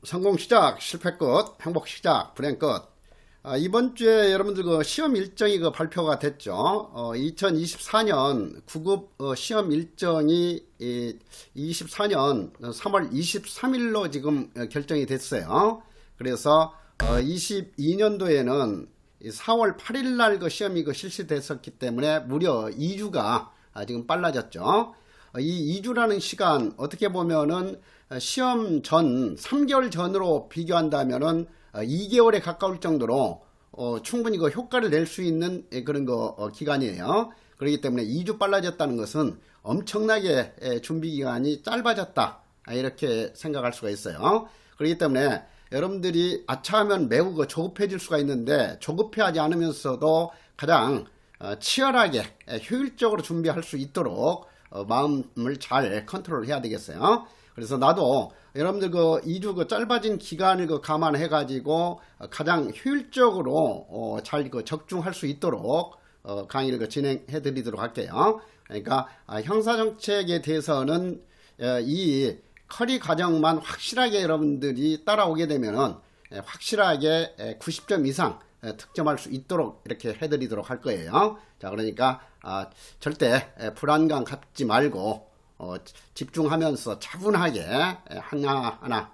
성공 시작, 실패 끝, 행복 시작, 불행 끝. 이번 주에 여러분들 그 시험 일정이 발표가 됐죠. 2024년 9급 시험 일정이 24년 3월 23일로 지금 결정이 됐어요. 그래서 22년도에는 4월 8일 날 그 시험이 실시됐었기 때문에 무려 2주가 지금 빨라졌죠. 이 2주라는 시간 어떻게 보면은 시험 전 3개월 전으로 비교한다면은 2개월에 가까울 정도로 충분히 그 효과를 낼 수 있는 그런 기간이에요. 그렇기 때문에 2주 빨라졌다는 것은 엄청나게 준비 기간이 짧아졌다, 이렇게 생각할 수가 있어요. 그렇기 때문에 여러분들이 아차하면 매우 조급해질 수가 있는데, 조급해하지 않으면서도 가장 치열하게 효율적으로 준비할 수 있도록 마음을 잘 컨트롤 해야 되겠어요. 그래서 나도 여러분들 2주 짧아진 기간을 감안해 가지고 가장 효율적으로 잘 적중할 수 있도록 강의를 진행해 드리도록 할게요. 그러니까 형사정책에 대해서는 이 커리 과정만 확실하게 여러분들이 따라오게 되면은 확실하게 90점 이상 득점할 수 있도록 이렇게 해드리도록 할 거예요. 자, 그러니까 절대 불안감 갖지 말고 집중하면서 차분하게 하나하나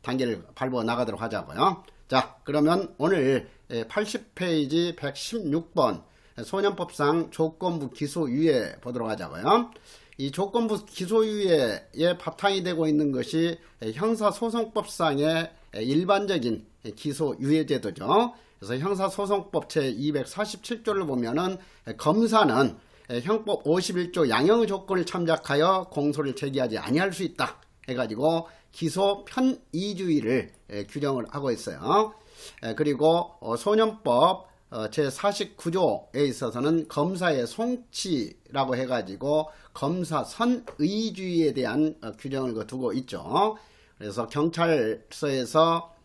단계를 밟아 나가도록 하자고요. 자, 그러면 오늘 80페이지 116번 소년법상 조건부 기소유예 보도록 하자고요. 이 조건부 기소유예의 바탕이 되고 있는 것이 형사소송법상의 일반적인 기소유예제도죠. 그래서 형사소송법 제247조를 보면은 검사는 형법 51조 양형의 조건을 참작하여 공소를 제기하지 아니할 수 있다 해가지고 기소 편의주의를 규정을 하고 있어요. 그리고 소년법 제49조에 있어서는 검사의 송치라고 해가지고 검사 선의주의에 대한 규정을 두고 있죠. 그래서 경찰서에서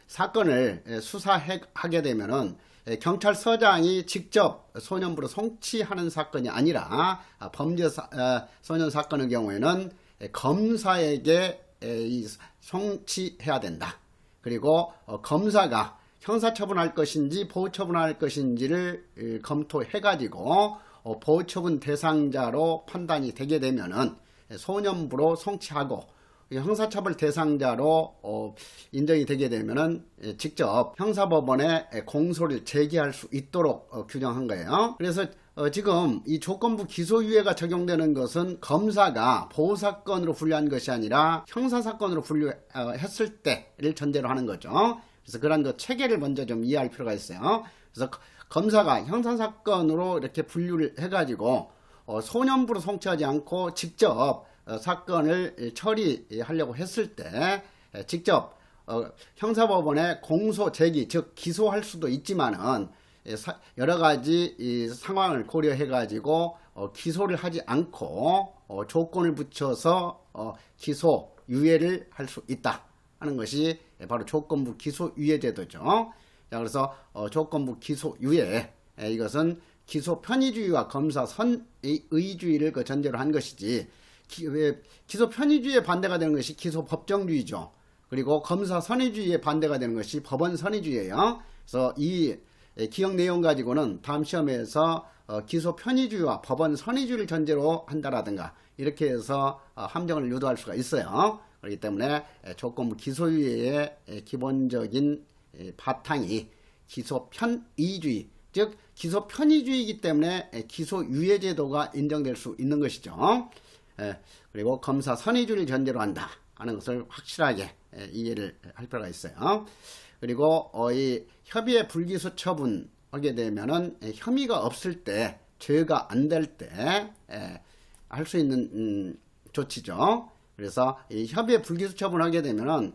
사건을 수사하게 되면은 경찰서장이 직접 소년부로 송치하는 사건이 아니라 범죄 소년 사건의 경우에는 검사에게 송치해야 된다. 그리고 검사가 형사처분할 것인지 보호처분할 것인지를 검토해 가지고 보호처분 대상자로 판단이 되게 되면은 소년부로 송치하고, 형사처벌 대상자로 인정이 되게 되면은 직접 형사법원에 공소를 제기할 수 있도록 규정한 거예요. 그래서 지금 이 조건부 기소유예가 적용되는 것은 검사가 보호사건으로 분류한 것이 아니라 형사사건으로 분류했을 때를 전제로 하는 거죠. 그래서 그런 체계를 먼저 좀 이해할 필요가 있어요. 그래서 검사가 형사사건으로 이렇게 분류를 해가지고 소년부로 송치하지 않고 직접 사건을 처리하려고 했을 때 직접 형사법원에 공소 제기, 즉 기소할 수도 있지만은 여러 가지 상황을 고려해 가지고 기소를 하지 않고 조건을 붙여서 기소 유예를 할 수 있다 하는 것이 바로 조건부 기소유예제도죠. 자, 그래서 조건부 기소유예, 이것은 기소 편의주의와 검사 선의주의를 전제로 한 것이지, 기소 편의주의에 반대가 되는 것이 기소 법정주의죠. 그리고 검사 선의주의에 반대가 되는 것이 법원 선의주의예요. 그래서 이 기억 내용 가지고는 다음 시험에서 기소 편의주의와 법원 선의주의를 전제로 한다라든가 이렇게 해서 함정을 유도할 수가 있어요. 그렇기 때문에 조건부 기소유예의 기본적인 바탕이 기소 편의주의, 즉 기소 편의주의이기 때문에 기소유예제도가 인정될 수 있는 것이죠. 그리고 검사 선의주의를 전제로 한다 하는 것을 확실하게 이해를 할 필요가 있어요. 그리고 이 협의의 불기소 처분하게 되면은 혐의가 없을 때, 죄가 안 될 때 할 수 있는 조치죠. 그래서 이 협의의 불기소 처분하게 되면은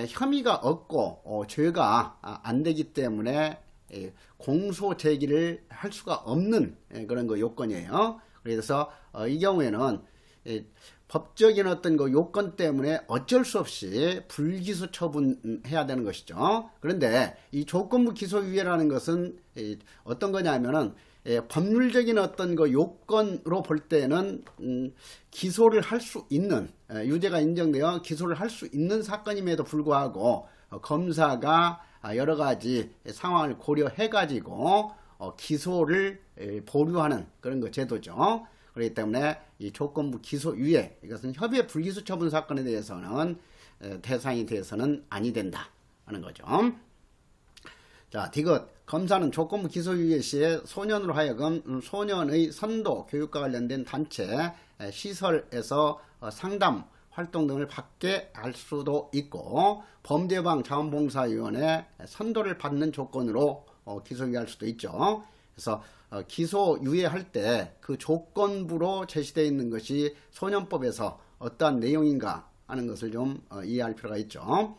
혐의가 없고 죄가 안 되기 때문에 공소 제기를 할 수가 없는 그런 요건이에요. 그래서 이 경우에는 법적인 어떤 요건 때문에 어쩔 수 없이 불기소 처분해야 되는 것이죠. 그런데 이 조건부 기소유예라는 것은 어떤 거냐면은 법률적인 어떤 그 요건으로 볼 때는 기소를 할 수 있는, 유죄가 인정되어 기소를 할 수 있는 사건임에도 불구하고 검사가 여러 가지 상황을 고려해 가지고 기소를 보류하는 그런 거 제도죠. 그렇기 때문에 이 조건부 기소유예, 이것은 협의 불기소 처분 사건에 대해서는 대상이 돼서는 아니 된다 하는 거죠. 자, 디귿. 검사는 조건부 기소유예 시에 소년으로 하여금 소년의 선도, 교육과 관련된 단체, 시설에서 상담, 활동 등을 받게 할 수도 있고, 범죄예방 자원봉사위원회 선도를 받는 조건으로 기소유예할 수도 있죠. 그래서 기소유예할 때 그 조건부로 제시되어 있는 것이 소년법에서 어떠한 내용인가 하는 것을 좀 이해할 필요가 있죠.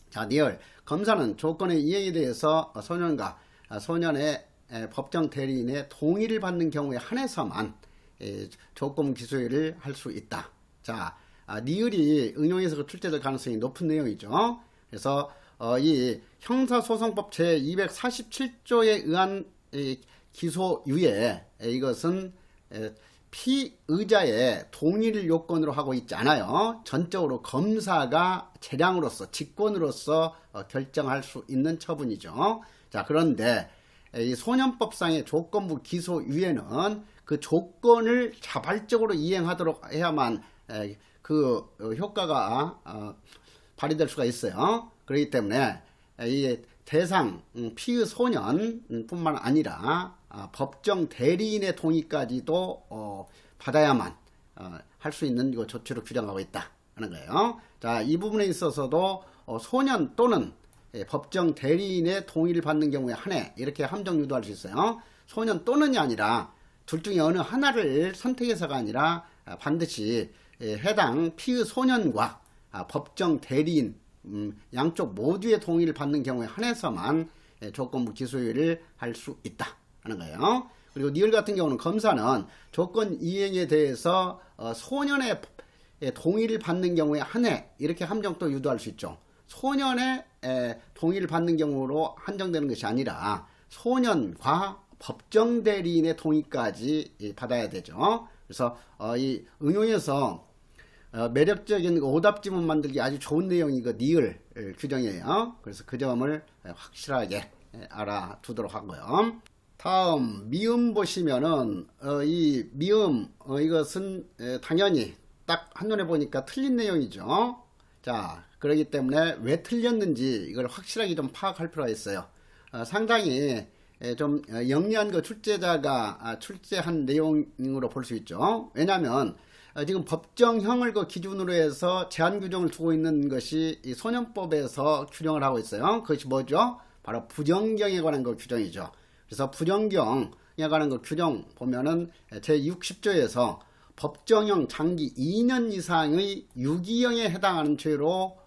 자, 니을. 검사는 조건의 이행에 대해서 소년과 소년의 법정 대리인의 동의를 받는 경우에 한해서만 조건부 기소유예를 할 수 있다. 자, 니을이 응용에서 출제될 가능성이 높은 내용이죠. 그래서 이 형사소송법 제247조에 의한 기소유예, 이것은 피의자의 동의를 요건으로 하고 있지 않아요. 전적으로 검사가 재량으로서, 직권으로서 결정할 수 있는 처분이죠. 자, 그런데 이 소년법상의 조건부 기소유예는 그 조건을 자발적으로 이행하도록 해야만 그 효과가 발휘될 수가 있어요. 그렇기 때문에 이 대상 피의 소년뿐만 아니라 법정 대리인의 동의까지도 받아야만 할 수 있는 이거 조치로 규정하고 있다 하는 거예요. 자, 이 부분에 있어서도 소년 또는 법정 대리인의 동의를 받는 경우에 한해 이렇게 함정 유도할 수 있어요. 소년 또는이 아니라 둘 중에 어느 하나를 선택해서가 아니라 반드시 해당 피의 소년과 법정 대리인 양쪽 모두의 동의를 받는 경우에 한해서만 조건부 기소유예를 할 수 있다 하는 거예요. 그리고 니을 같은 경우는 검사는 조건 이행에 대해서 소년의 동의를 받는 경우에 한해 이렇게 함정도 유도할 수 있죠. 소년의 동의를 받는 경우로 한정되는 것이 아니라 소년과 법정 대리인의 동의까지 받아야 되죠. 그래서 이 응용에서 매력적인 오답지문 만들기 아주 좋은 내용이 그 니을 규정이에요. 그래서 그 점을 확실하게 알아두도록 하고요. 다음 미음 보시면은 이 미음 이것은 당연히 딱 한눈에 보니까 틀린 내용이죠. 자, 그렇기 때문에 왜 틀렸는지 이걸 확실하게 좀 파악할 필요가 있어요. 상당히 좀 영리한 그 출제자가 출제한 내용으로 볼 수 있죠. 왜냐하면 지금 법정형을 그 기준으로 해서 제한 규정을 두고 있는 것이 이 소년법에서 규정을 하고 있어요. 그것이 뭐죠? 바로 부정경에 관한 그 규정이죠. 그래서 부정경에 관한 그 규정 보면은 제60조에서 법정형 장기 2년 이상의 유기형에 해당하는 죄로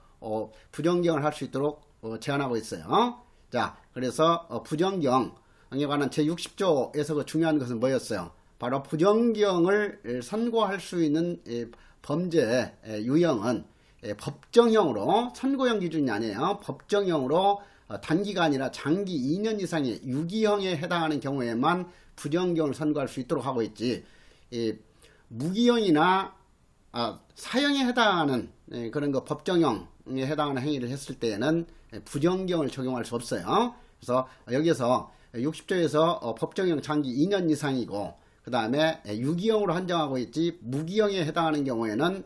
부정경을 할 수 있도록 제한하고 있어요. 자, 그래서 부정경에 관한 제60조에서 그 중요한 것은 뭐였어요? 바로 부정경을 선고할 수 있는 범죄 유형은 법정형으로, 선고형 기준이 아니에요. 법정형으로 단기가 아니라 장기 2년 이상의 유기형에 해당하는 경우에만 부정경을 선고할 수 있도록 하고 있지, 무기형이나 사형에 해당하는 그런 거 법정형에 해당하는 행위를 했을 때에는 부정경을 적용할 수 없어요. 그래서 여기서 60조에서 법정형 장기 2년 이상이고 그 다음에 유기형으로 한정하고 있지, 무기형에 해당하는 경우에는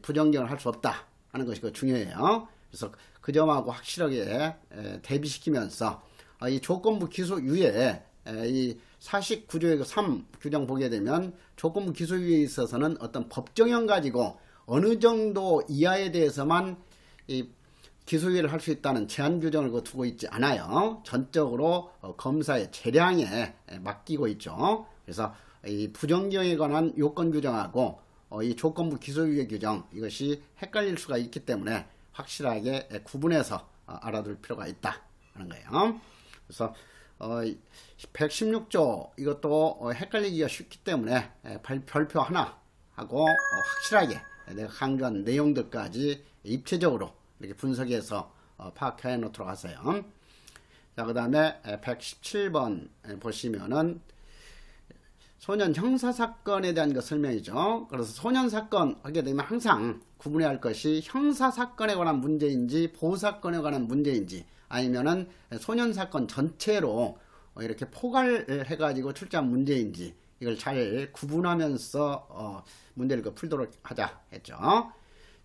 부정경을 할 수 없다 하는 것이 중요해요. 그래서 그 점하고 확실하게 대비시키면서 이 조건부 기소유예, 이 49조의 3 규정 보게 되면 조건부 기소유예에 있어서는 어떤 법정형 가지고 어느 정도 이하에 대해서만 이 기소유예를 할 수 있다는 제한 규정을 두고 있지 않아요. 전적으로 검사의 재량에 맡기고 있죠. 그래서 이 부정경에 관한 요건 규정하고 이 조건부 기소유예 규정, 이것이 헷갈릴 수가 있기 때문에 확실하게 구분해서 알아둘 필요가 있다 하는 거예요. 그래서 116조 이것도 헷갈리기가 쉽기 때문에 별표 하나 하고 확실하게 내가 강조한 내용들까지 입체적으로 이렇게 분석해서 파악해 놓도록 하세요. 자, 그 다음에 117번 보시면은 소년 형사사건에 대한 그 설명이죠. 그래서 소년사건 하게 되면 항상 구분해야 할 것이 형사사건에 관한 문제인지 보호사건에 관한 문제인지 아니면은 소년사건 전체로 이렇게 포괄을 해가지고 출제한 문제인지 이걸 잘 구분하면서 문제를 풀도록 하자 했죠.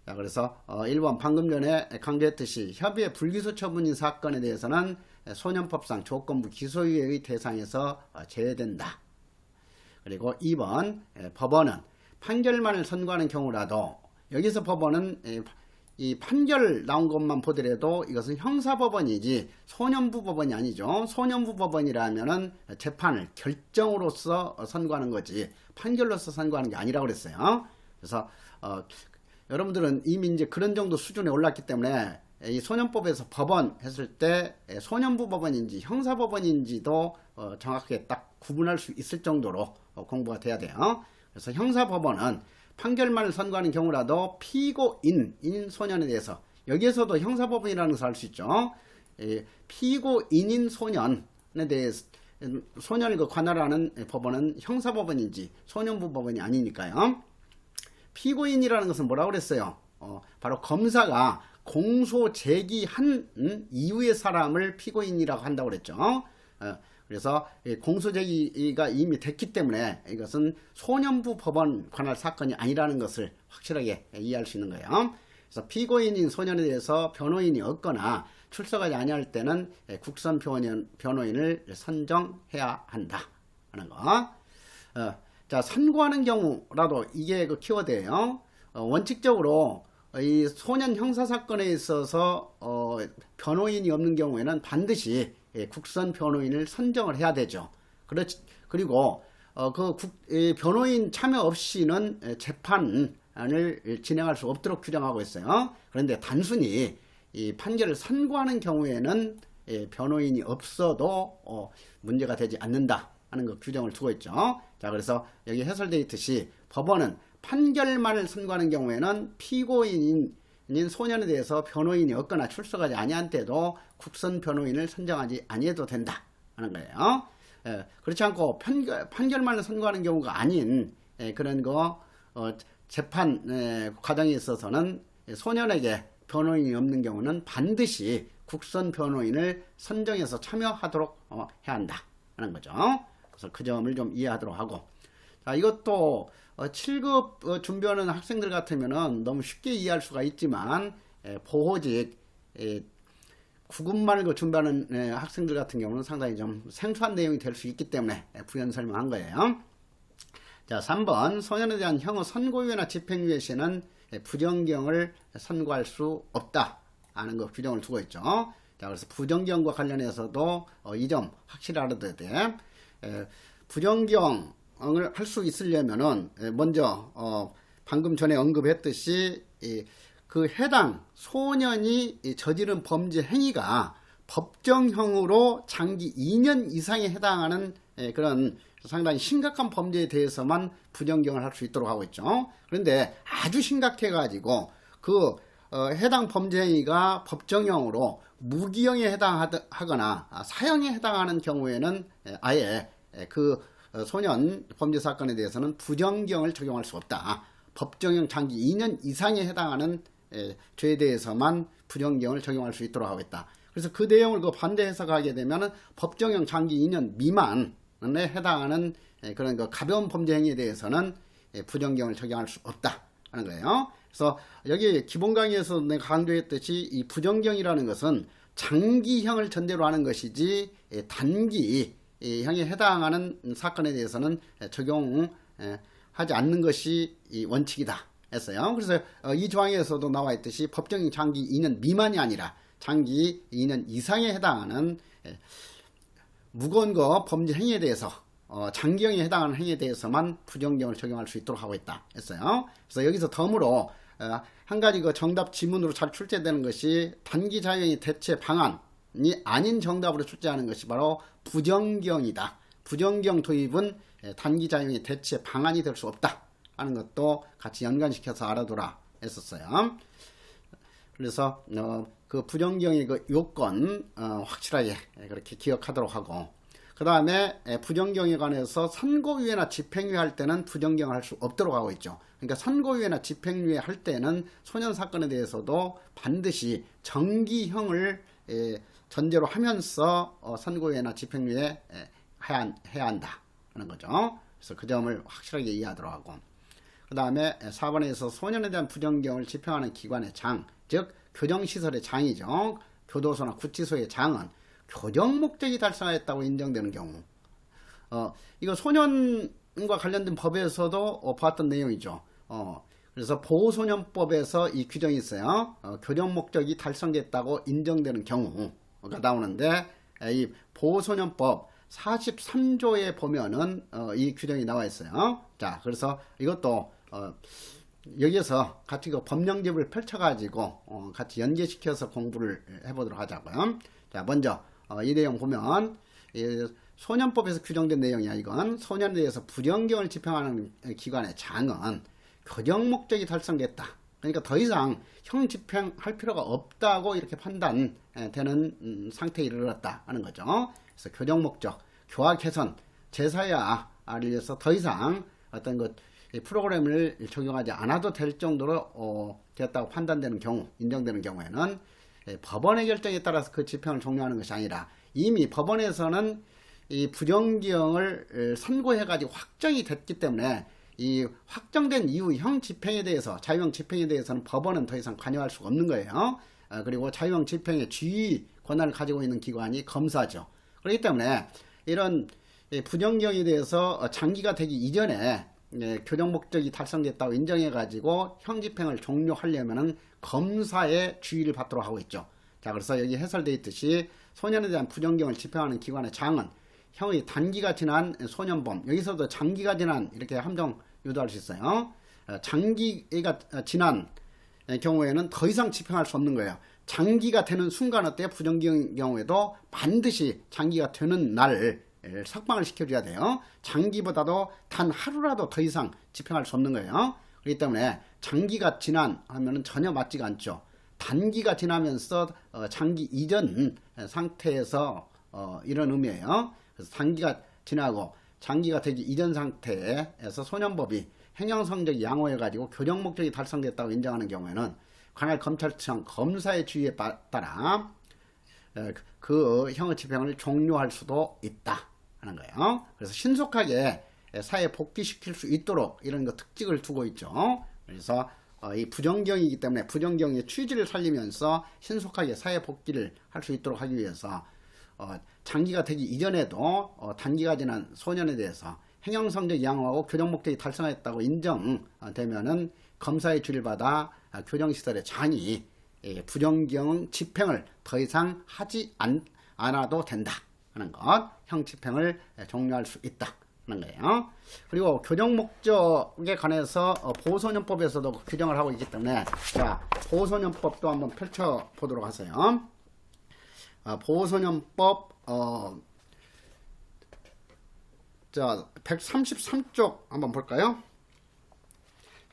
자, 그래서 1번 방금 전에 강조했듯이 협의의 불기소 처분인 사건에 대해서는 소년법상 조건부 기소유예의 대상에서 제외된다. 그리고 2번 법원은 판결만을 선고하는 경우라도 여기서 법원은 이 판결 나온 것만 보더라도 이것은 형사법원이지 소년부 법원이 아니죠. 소년부 법원이라면은 재판을 결정으로서 선고하는 거지 판결로서 선고하는 게 아니라고 그랬어요. 그래서 여러분들은 이미 이제 그런 정도 수준에 올랐기 때문에 이 소년법에서 법원 했을 때 소년부 법원인지 형사법원인지도 정확하게 딱 구분할 수 있을 정도로 공부가 돼야 돼요. 그래서 형사법원은 판결만을 선고하는 경우라도 피고인인 소년에 대해서 여기에서도 형사법원이라는 것을 알 수 있죠. 피고인인 소년에 대해서 소년을 관할하는 법원은 형사법원인지 소년부 법원이 아니니까요. 피고인이라는 것은 뭐라고 그랬어요? 바로 검사가 공소 제기한 이후의 사람을 피고인이라고 한다고 그랬죠. 그래서 공소 제기가 이미 됐기 때문에 이것은 소년부 법원 관할 사건이 아니라는 것을 확실하게 이해할 수 있는 거예요. 그래서 피고인인 소년에 대해서 변호인이 없거나 출석하지 아니할 때는 국선 변호인을 선정해야 한다 하는 거. 자, 선고하는 경우라도 이게 그 키워드예요. 원칙적으로 이 소년 형사사건에 있어서 변호인이 없는 경우에는 반드시 국선 변호인을 선정을 해야 되죠. 그리고 변호인 참여 없이는 재판을 진행할 수 없도록 규정하고 있어요. 그런데 단순히 이 판결을 선고하는 경우에는 변호인이 없어도 문제가 되지 않는다 하는 그 규정을 두고 있죠. 자, 그래서 여기 해설되어 있듯이 법원은 판결만을 선고하는 경우에는 피고인인 소년에 대해서 변호인이 없거나 출석하지 아니한 때도 국선 변호인을 선정하지 아니해도 된다 하는 거예요. 그렇지 않고 판결만을 선고하는 경우가 아닌 그런 재판 과정에 있어서는 소년에게 변호인이 없는 경우는 반드시 국선 변호인을 선정해서 참여하도록 해야 한다 하는 거죠. 그래서 그 점을 좀 이해하도록 하고, 자, 이것도 7급 준비하는 학생들 같으면은 너무 쉽게 이해할 수가 있지만 보호직 9급만을 준비하는 학생들 같은 경우는 상당히 좀 생소한 내용이 될 수 있기 때문에 부연 설명한 거예요. 자, 3번 소년에 대한 형의 선고유예나 집행유예 시에는 부정경을 선고할 수 없다 하는 거 규정을 두고 있죠. 자, 그래서 부정경과 관련해서도 이 점 확실히 알아둬야 돼. 부정경을 할 수 있으려면은 먼저 방금 전에 언급했듯이 그 해당 소년이 저지른 범죄 행위가 법정형으로 장기 2년 이상에 해당하는 그런 상당히 심각한 범죄에 대해서만 부정경을 할 수 있도록 하고 있죠. 그런데 아주 심각해 가지고 그 해당 범죄 행위가 법정형으로 무기형에 해당하거나 사형에 해당하는 경우에는 아예 그 소년 범죄 사건에 대해서는 부정경을 적용할 수 없다. 법정형 장기 2년 이상에 해당하는 죄에 대해서만 부정경을 적용할 수 있도록 하고 있다. 그래서 그 내용을 반대 해석하게 되면 법정형 장기 2년 미만에 해당하는 그런 가벼운 범죄 행위에 대해서는 부정경을 적용할 수 없다 하는 거예요. 그래서 여기 기본 강의에서 내가 강조했듯이 이 부정경이라는 것은 장기형을 전제로 하는 것이지 단기형에 해당하는 사건에 대해서는 적용하지 않는 것이 원칙이다 했어요. 그래서 이 조항에서도 나와 있듯이 법정형 장기 2년 미만이 아니라 장기 2년 이상에 해당하는 무거운 범죄 행위에 대해서 장기형에 해당하는 행위에 대해서만 부정경을 적용할 수 있도록 하고 있다 했어요. 그래서 여기서 덤으로 한 가지 정답 지문으로 잘 출제되는 것이 단기 자유형의 대체 방안이 아닌 정답으로 출제하는 것이 바로 부정경이다. 부정경 도입은 단기 자유형의 대체 방안이 될 수 없다 하는 것도 같이 연관시켜서 알아두라 했었어요. 그래서 그 부정경의 그 요건 확실하게 그렇게 기억하도록 하고, 그 다음에 부정경에 관해서 선고유예나 집행유예 할 때는 부정경을 할 수 없도록 하고 있죠. 그러니까 선고유예나 집행유예 할 때는 소년 사건에 대해서도 반드시 정기형을 전제로 하면서 선고유예나 집행유예 해야 한다 하는 거죠. 그래서 그 점을 확실하게 이해하도록 하고, 그 다음에 4번에서 소년에 대한 부정경을 집행하는 기관의 장, 즉 교정시설의 장이죠. 교도소나 구치소의 장은 교정 목적이 달성하였다고 인정되는 경우, 이거 소년과 관련된 법에서도 보았던 내용이죠. 그래서 보호소년법에서 이 규정이 있어요. 교정 목적이 달성됐다고 인정되는 경우가 나오는데, 이 보호소년법 43조에 보면은 이 규정이 나와 있어요. 자, 그래서 이것도 여기에서 같이 그 법령집을 펼쳐가지고 같이 연계시켜서 공부를 해보도록 하자고요. 자, 먼저 이 내용 보면 소년법에서 규정된 내용이야. 이건 소년에 대해서 부정경을 집행하는 기관의 장은 교정 목적이 달성됐다. 그러니까 더 이상 형 집행할 필요가 없다고 이렇게 판단되는 상태에 이르렀다 하는 거죠. 그래서 교정 목적, 교화 개선, 제사야를 위해서 더 이상 어떤 것 프로그램을 적용하지 않아도 될 정도로 되었다고 판단되는 경우, 인정되는 경우에는 법원의 결정에 따라서 그 집행을 종료하는 것이 아니라 이미 법원에서는 이 부정경을 선고해가지고 확정이 됐기 때문에 이 확정된 이후 형 집행에 대해서, 자유형 집행에 대해서는 법원은 더 이상 관여할 수가 없는 거예요. 그리고 자유형 집행의 지휘 권한을 가지고 있는 기관이 검사죠. 그렇기 때문에 이런 부정경에 대해서 장기가 되기 이전에 교정 목적이 달성됐다고 인정해가지고 형 집행을 종료하려면은 검사의 주의를 받도록 하고 있죠. 자, 그래서 여기 해설되어 있듯이 소년에 대한 부정경을 집행하는 기관의 장은 형의 단기가 지난 소년범, 여기서도 장기가 지난 이렇게 함정 유도할 수 있어요. 장기가 지난 경우에는 더 이상 집행할 수 없는 거예요. 장기가 되는 순간 어때요? 부정경 경우에도 반드시 장기가 되는 날 석방을 시켜줘야 돼요. 장기보다도 단 하루라도 더 이상 집행할 수 없는 거예요. 그렇기 때문에 장기가 지난 하면은 전혀 맞지가 않죠. 단기가 지나면서 장기 이전 상태에서 이런 의미예요. 그래서 단기가 지나고 장기가 되기 이전 상태에서 소년법이 행정성적 양호해가지고 교정 목적이 달성됐다고 인정하는 경우에는 관할 검찰청 검사의 주의에 따라 그 형의 집행을 종료할 수도 있다 하는 거예요. 그래서 신속하게 사회에 복귀시킬 수 있도록 이런 거 특징을 두고 있죠. 그래서 이 부정경이기 때문에 부정경의 취지를 살리면서 신속하게 사회 복귀를 할 수 있도록 하기 위해서 장기가 되기 이전에도 단기가 지난 소년에 대해서 행정성적 양호하고 교정 목적이 달성했다고 인정되면은 검사의 주의를 받아 교정시설의 장이 부정경 집행을 더 이상 하지 않아도 된다 하는 것, 형 집행을 종료할 수 있다 하는 거예요. 그리고 교정 목적에 관해서 보호소년법에서도 규정을 하고 있기 때문에, 자, 보호소년법도 한번 펼쳐 보도록 하세요. 보호소년법 자 133쪽 한번 볼까요?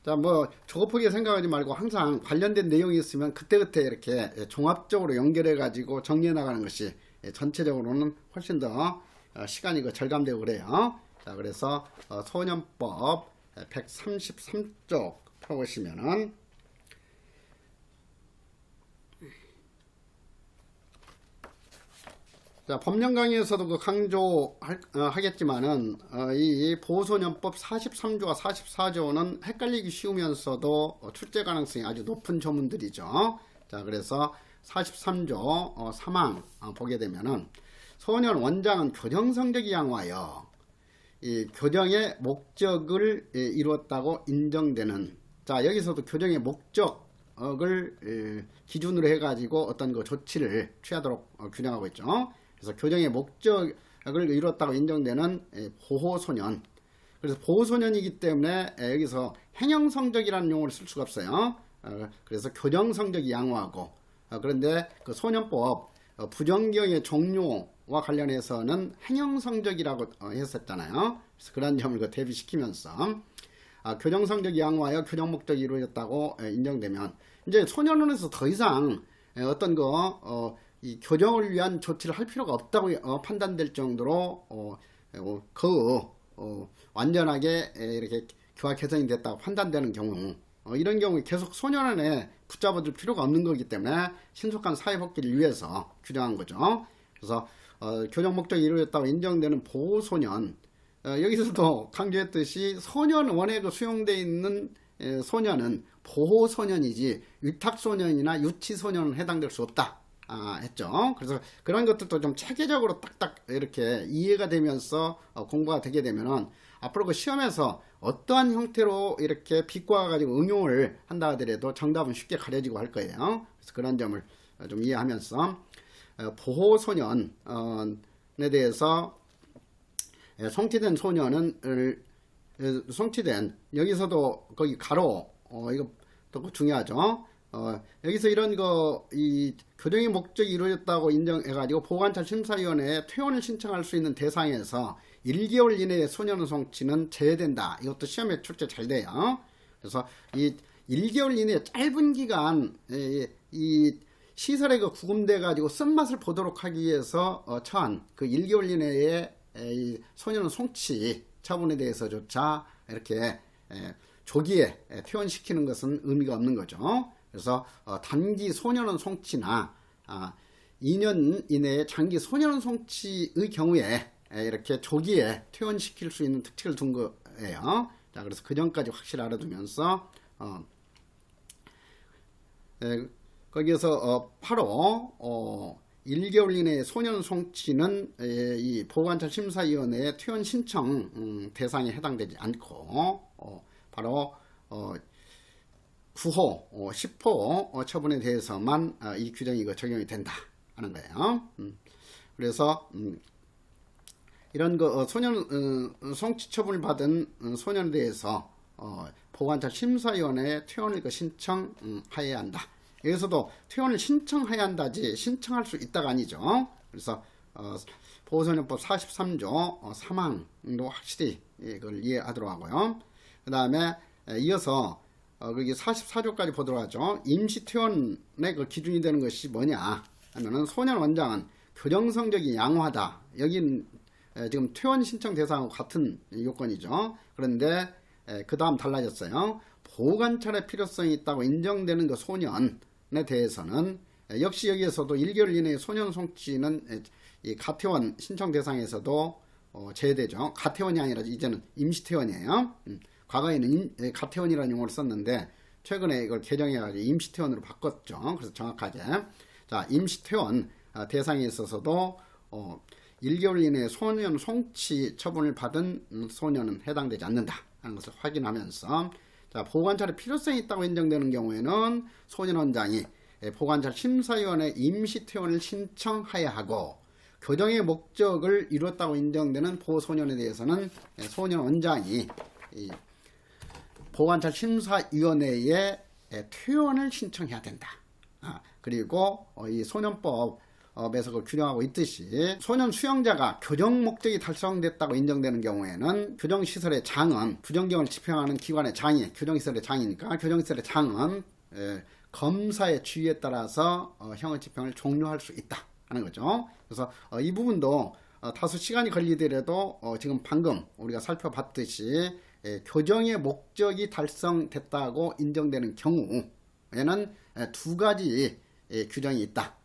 자, 뭐 조급하게 생각하지 말고 항상 관련된 내용이 있으면 그때그때 이렇게 종합적으로 연결해 가지고 정리해 나가는 것이 전체적으로는 훨씬 더 시간이 절감되고 그래요. 자, 그래서 소년법 133쪽 펴보시면은, 자, 법령 강의에서도 그 강조하겠지만은 이 보호소년법 43조와 44조는 헷갈리기 쉬우면서도 출제 가능성이 아주 높은 조문들이죠. 자, 그래서 43조 사망 보게 되면은 소년 원장은 교정성적이 양호하여 이 교정의 목적을 이루었다고 인정되는, 자, 여기서도 교정의 목적을 기준으로 해가지고 어떤 그 조치를 취하도록 규정하고 있죠. 그래서 교정의 목적을 이뤘다고 인정되는 보호소년, 그래서 보호소년이기 때문에 여기서 행정성적이라는 용어를 쓸 수가 없어요. 그래서 교정성적이 양호하고, 그런데 그 소년법 부정경의 종료와 관련해서는 행정성적이라고 했었잖아요. 그래서 그런 점을 대비시키면서 교정성적이 양호하여 교정 목적이 이루어졌다고 인정되면 이제 소년원에서 더 이상 어떤 이 교정을 위한 조치를 할 필요가 없다고 판단될 정도로 완전하게 이렇게 교화 개선이 됐다고 판단되는 경우, 이런 경우에 계속 소년원에 붙잡아둘 필요가 없는 거기 때문에 신속한 사회복귀를 위해서 규정한 거죠. 그래서 교정 목적이 이루어졌다고 인정되는 보호소년, 여기서도 강조했듯이 소년원에 수용되어 있는 소년은 보호소년이지 위탁소년이나 유치소년은 해당될 수 없다 했죠. 그래서 그런 것들도 좀 체계적으로 딱딱 이렇게 이해가 되면서 공부가 되게 되면은 앞으로 그 시험에서 어떠한 형태로 이렇게 비꼬아 가지고 응용을 한다 하더라도 정답은 쉽게 가려지고 할 거예요. 그래서 그런 점을 좀 이해하면서 보호소년에 대해서 성취된 소년은 성취된, 여기서도 거기 가로 이거 또 중요하죠. 여기서 이런 이 교정의 목적이 이루어졌다고 인정해가지고 보호관찰 심사위원회에 퇴원을 신청할 수 있는 대상에서 1개월 이내의 소년 성취는 제외된다. 이것도 시험에 출제 잘 돼요. 그래서 이 1개월 이내 짧은 기간 이 시설에 구금돼 가지고 쓴맛을 보도록 하기 위해서 처한 그 1개월 이내의 이 소년 성취 처분에 대해서조차 이렇게 조기에 퇴원시키는 것은 의미가 없는 거죠. 그래서 단기 소년원 송치나 2년 이내에 장기 소년원 송치의 경우에 이렇게 조기에 퇴원시킬 수 있는 특칙을 둔 거예요. 자, 그래서 그 점까지 확실히 알아두면서 거기에서 바로 1개월 이내에 소년 송치는 이 보호관찰 심사위원회의 퇴원 신청 대상에 해당되지 않고 바로 9호, 10호 처분에 대해서만 이 규정이 적용이 된다 하는 거예요. 그래서 이런 소년 송치 처분을 받은 소년에 대해서 보호관찰 심사위원회에 퇴원을 신청하여야 한다. 여기서도 퇴원을 신청해야 한다지 신청할 수 있다가 아니죠. 그래서 보호소년법 43조 사망도 확실히 이걸 이해하도록 하고요. 그 다음에 이어서 거기 44조까지 보도록 하죠. 임시퇴원의 그 기준이 되는 것이 뭐냐 하면은 소년 원장은 교정 성적이 양호하다. 여긴 지금 퇴원 신청 대상하고 같은 요건이죠. 그런데 그 다음 달라졌어요. 보호관찰의 필요성이 있다고 인정되는 그 소년에 대해서는 역시 여기에서도 1개월 이내의 소년 송치는 이 가퇴원 신청 대상에서도 제외되죠. 가퇴원이 아니라 이제는 임시퇴원이에요. 과거에는 가퇴원이라는 용어를 썼는데 최근에 이걸 개정해가지고 임시퇴원으로 바꿨죠. 그래서 정확하게 자 임시퇴원 대상에 있어서도 1개월 이내에 소년 송치 처분을 받은 소년은 해당되지 않는다 하는 것을 확인하면서 자 보호관찰의 필요성이 있다고 인정되는 경우에는 소년원장이 보호관찰 심사위원회 임시퇴원을 신청해야 하고 교정의 목적을 이뤘다고 인정되는 보호소년에 대해서는 소년원장이 보호관찰 심사위원회에 퇴원을 신청해야 된다. 그리고 이 소년법에서 규정하고 있듯이 소년 수용자가 교정 목적이 달성됐다고 인정되는 경우에는 교정시설의 장은 부정경을 집행하는 기관의 장이 교정시설의 장이니까 교정시설의 장은 검사의 지휘에 따라서 형의 집행을 종료할 수 있다 하는 거죠. 그래서 이 부분도 다소 시간이 걸리더라도 지금 방금 우리가 살펴봤듯이 교정의 목적이 달성됐다고 인정되는 경우에는 두 가지 규정이 있다.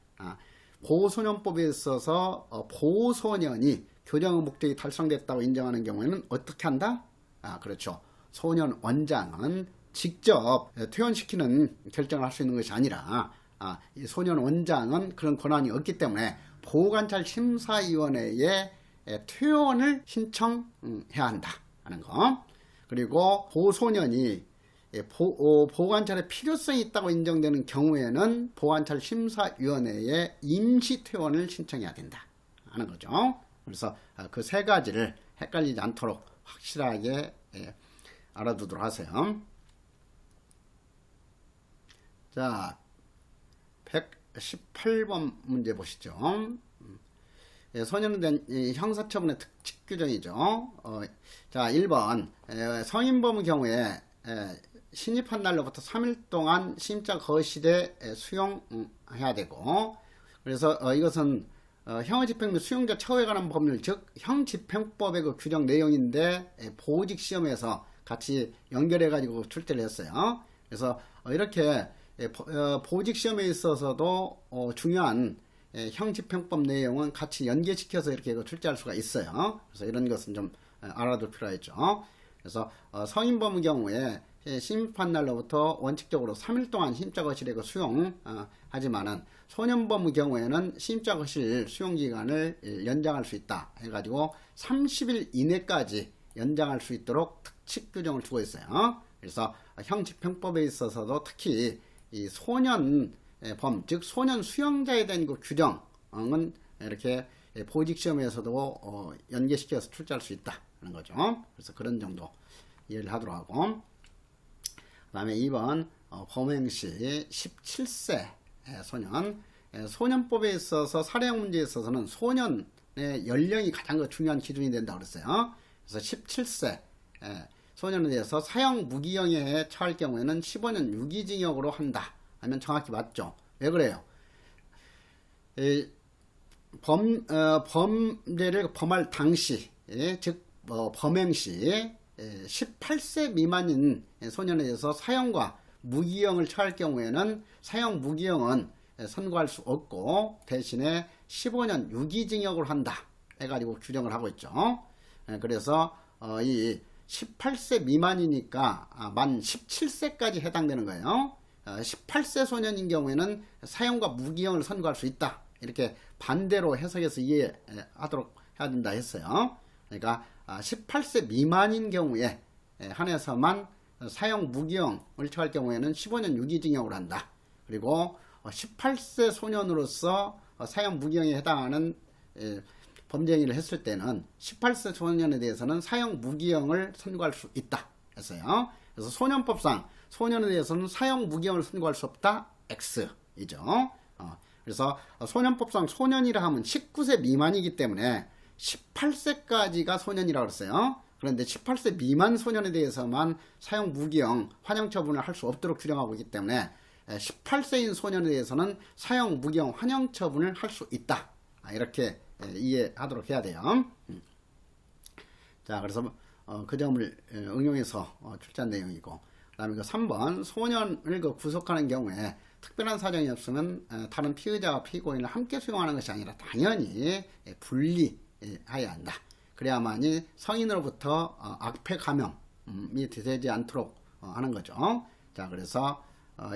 보호소년법에 있어서 보호소년이 교정의 목적이 달성됐다고 인정하는 경우에는 어떻게 한다? 그렇죠. 소년 원장은 직접 퇴원시키는 결정을 할 수 있는 것이 아니라 이 소년 원장은 그런 권한이 없기 때문에 보호관찰 심사위원회에 퇴원을 신청해야 한다 하는 거. 그리고 보호소년이 보호관찰의 필요성이 있다고 인정되는 경우에는 보호관찰 심사위원회에 임시퇴원을 신청해야 된다 하는 거죠. 그래서 그 세 가지를 헷갈리지 않도록 확실하게 알아두도록 하세요. 자, 118번 문제 보시죠. 소년에 대한 형사처분의 특칙 규정이죠. 자, 1번 성인범의 경우에 신입한 날로부터 3일 동안 시임자 거실에 수용해야 되고, 그래서 이것은 형의집행 및 수용자 처우에 관한 법률, 즉 형집행법의 그 규정 내용인데 보직 시험에서 같이 연결해 가지고 출제를 했어요. 그래서 이렇게 보직 시험에 있어서도 중요한 형집행법 내용은 같이 연계시켜서 이렇게 출제할 수가 있어요. 그래서 이런 것은 좀 알아둘 필요가 있죠. 그래서 성인범의 경우에 시임판 날로부터 원칙적으로 3일 동안 시임자 거실에 수용하지만은 소년범의 경우에는 시임자 거실 수용 기간을 연장할 수 있다 해가지고 30일 이내까지 연장할 수 있도록 특칙 규정을 두고 있어요. 그래서 형집행법에 있어서도 특히 이 소년범, 즉 소년 수용자에 대한 그 규정은 이렇게 보직 시험에서도 연계시켜서 출제할 수 있다는 거죠. 그래서 그런 정도 이해를 하도록 하고, 그 다음에 2번 범행시 17세 소년. 소년법에 있어서 살해형 문제에 있어서는 소년의 연령이 가장 중요한 기준이 된다고 그랬어요. 그래서 17세 소년에 대해서 사형 무기형에 처할 경우에는 15년 유기징역으로 한다 하면 정확히 맞죠. 왜 그래요? 범죄를 범할 당시, 즉 범행시 18세 미만인 소년에 대해서 사형과 무기형을 처할 경우에는 사형 무기형은 선고할 수 없고 대신에 15년 유기징역으로 한다 해가지고 규정을 하고 있죠. 그래서 이 18세 미만이니까 만 17세까지 해당되는 거예요. 18세 소년인 경우에는 사형과 무기형을 선고할 수 있다, 이렇게 반대로 해석해서 이해하도록 해야 된다 했어요. 그러니까 18세 미만인 경우에 한해서만 사형 무기형을 처할 경우에는 15년 유기징역으로 한다. 그리고 18세 소년으로서 사형 무기형에 해당하는 범죄 행위를 했을 때는 18세 소년에 대해서는 사형 무기형을 선고할 수 있다 했어요. 그래서 소년법상 소년에 대해서는 사형 무기형을 선고할 수 없다, X이죠. 그래서 소년법상 소년이라 하면 19세 미만이기 때문에 18세까지가 소년이라고 그랬어요. 그런데 18세 미만 소년에 대해서만 사형 무기형 환영 처분을 할 수 없도록 규정하고 있기 때문에 18세인 소년에 대해서는 사형 무기형 환영 처분을 할 수 있다, 이렇게 이해하도록 해야 돼요. 자, 그래서 그 점을 응용해서 출제한 내용이고, 그 다음에 그 3번 소년을 구속하는 경우에 특별한 사정이 없으면 다른 피의자와 피고인을 함께 수용하는 것이 아니라 당연히 분리해야 한다. 그래야만이 성인으로부터 악폐 감염이 되지 않도록 하는 거죠. 자, 그래서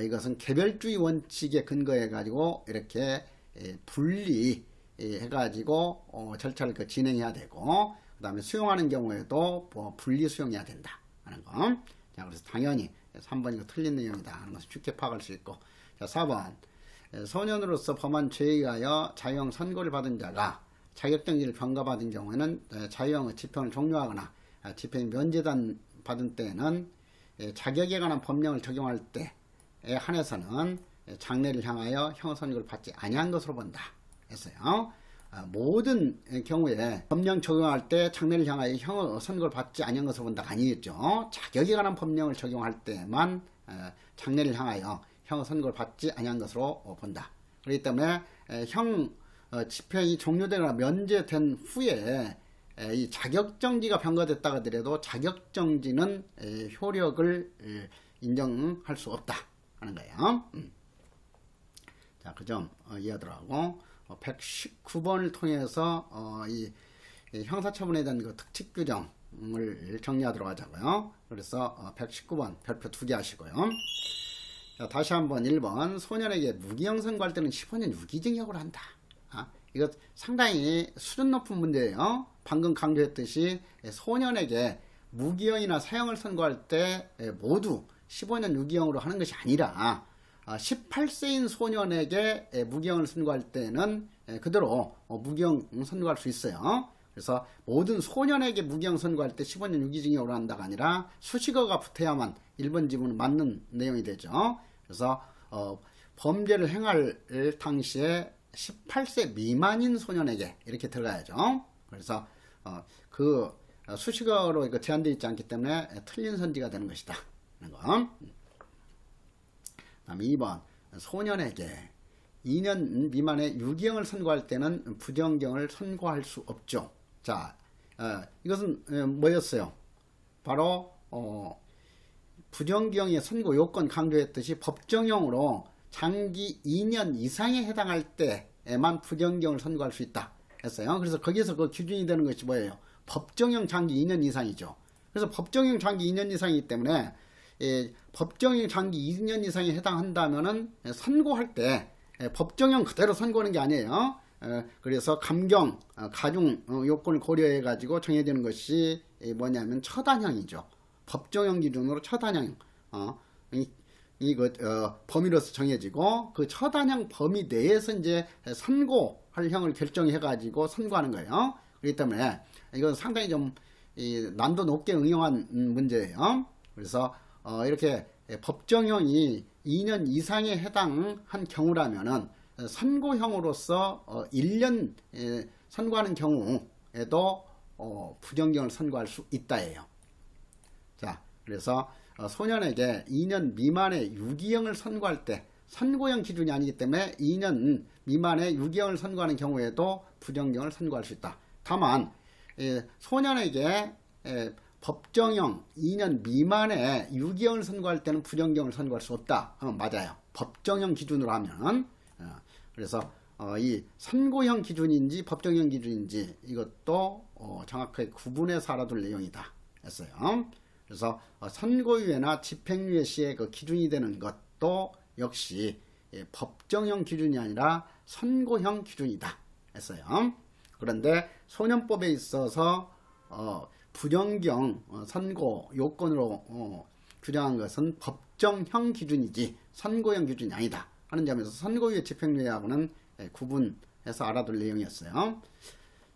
이것은 개별주의 원칙에 근거해 가지고 이렇게 분리해 가지고 절차를 진행해야 되고, 그 다음에 수용하는 경우에도 분리 수용해야 된다 하는 거. 자, 그래서 당연히 3번이 거 틀린 내용이다 하는 것을 쉽게 파악할 수 있고, 자, 4번 소년으로서 범한 죄에 의하여 자유형 선고를 받은 자가 자격정지를 병가받은 경우에는 자유형 집행을 종료하거나 집행이 면제받은 때에는 자격에 관한 법령을 적용할 때에 한해서는 장래를 향하여 형선고를 받지 아니한 것으로 본다 했어요. 모든 경우에 법령 적용할 때 장래를 향하여 형선고를 받지 아니한 것으로 본다가 아니겠죠. 자격에 관한 법령을 적용할 때만 장래를 향하여 형선고를 받지 아니한 것으로 본다. 그렇기 때문에 집행이 종료되거나 면제된 후에 이 자격정지가 병가됐다 하더라도 자격정지는 효력을 인정할 수 없다 하는 거예요. 자, 그 점 이해하도록 하고, 119번을 통해서 이 형사처분에 대한 그 특칙 규정을 정리하도록 하자고요. 그래서 119번 별표 2개 하시고요. 자, 다시 한번 1번 소년에게 무기형 선고할 때는 15년 유기징역으로 한다. 이거 상당히 수준 높은 문제예요. 방금 강조했듯이 소년에게 무기형이나 사형을 선고할 때 모두 15년 유기형으로 하는 것이 아니라 18세인 소년에게 무기형을 선고할 때는 그대로 무기형 선고할 수 있어요. 그래서 모든 소년에게 무기형 선고할 때 15년 유기징역으로 한다가 아니라 수식어가 붙어야만 1번 지문은 맞는 내용이 되죠. 그래서 범죄를 행할 당시에 18세 미만인 소년에게 이렇게 들어가야죠. 그래서 그 수식어로 이거 제한되어 있지 않기 때문에 틀린 선지가 되는 것이다. 하는 거. 다음에 2번 소년에게 2년 미만의 유기형을 선고할 때는 부정경을 선고할 수 없죠. 자, 이것은 뭐였어요? 바로 부정경의 선고 요건 강조했듯이 법정형으로 장기 2년 이상에 해당할 때에만 부정경을 선고할 수 있다 했어요. 그래서 거기에서 그 기준이 되는 것이 뭐예요? 법정형 장기 2년 이상이죠. 그래서 법정형 장기 2년 이상이기 때문에 법정형 장기 2년 이상에 해당한다면은 선고할 때 법정형 그대로 선고하는 게 아니에요. 그래서 감경, 가중 요건을 고려해 가지고 정해지는 것이 뭐냐면 처단형이죠. 법정형 기준으로 처단형 범위로서 정해지고 그 처단형 범위 내에서 이제 선고할 형을 결정해 가지고 선고하는 거예요. 그렇기 때문에 이건 상당히 좀 난도 높게 응용한 문제예요. 그래서 이렇게 법정형이 2년 이상에 해당한 경우라면은 선고형으로서 1년 선고하는 경우에도 부정경을 선고할 수 있다예요. 자, 그래서 소년에게 2년 미만의 유기형을 선고할 때 선고형 기준이 아니기 때문에 2년 미만의 유기형을 선고하는 경우에도 부정경을 선고할 수 있다. 다만 소년에게 법정형 2년 미만의 유기형을 선고할 때는 부정경을 선고할 수 없다. 맞아요. 법정형 기준으로 하면. 그래서 이 선고형 기준인지 법정형 기준인지 이것도 정확하게 구분해서 알아둘 내용이다 했어요. 그래서 선고유예나 집행유예 시의 그 기준이 되는 것도 역시 법정형 기준이 아니라 선고형 기준이다 했어요. 그런데 소년법에 있어서 부정경 선고 요건으로 규정한 것은 법정형 기준이지 선고형 기준이 아니다 하는 점에서 선고유예 집행유예하고는 구분해서 알아둘 내용이었어요.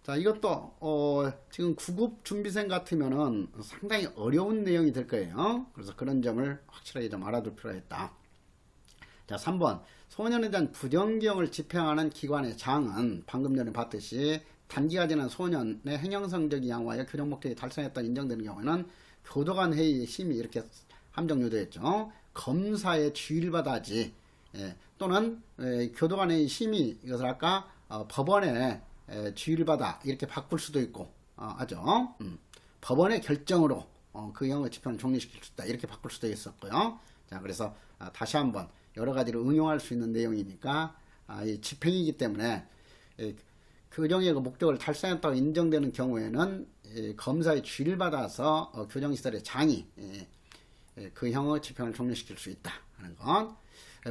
자, 이것도 지금 9급 준비생 같으면은 상당히 어려운 내용이 될 거예요. 그래서 그런 점을 확실하게 좀 알아둘 필요가 있다. 자, 3번 소년에 대한 부정경을 집행하는 기관의 장은 방금 전에 봤듯이 단기가 지난 소년의 행정성적이 양호하여 교정 목적이 달성했다 인정되는 경우에는 교도관 회의 심의 이렇게 함정 유도했죠. 검사의 주의를 받아지 또는 교도관 회의 심의 이것을 아까 법원에 주의를 받아 이렇게 바꿀 수도 있고 하죠. 법원의 결정으로 그 형의 집행을 종료시킬 수 있다 이렇게 바꿀 수도 있었고요. 자, 그래서 다시 한번 여러 가지로 응용할 수 있는 내용이니까 이 집행이기 때문에 교정의 그 목적을 달성했다고 인정되는 경우에는 검사의 주의를 받아서 교정시설의 장이 그 형의 집행을 종료시킬 수 있다 하는 것.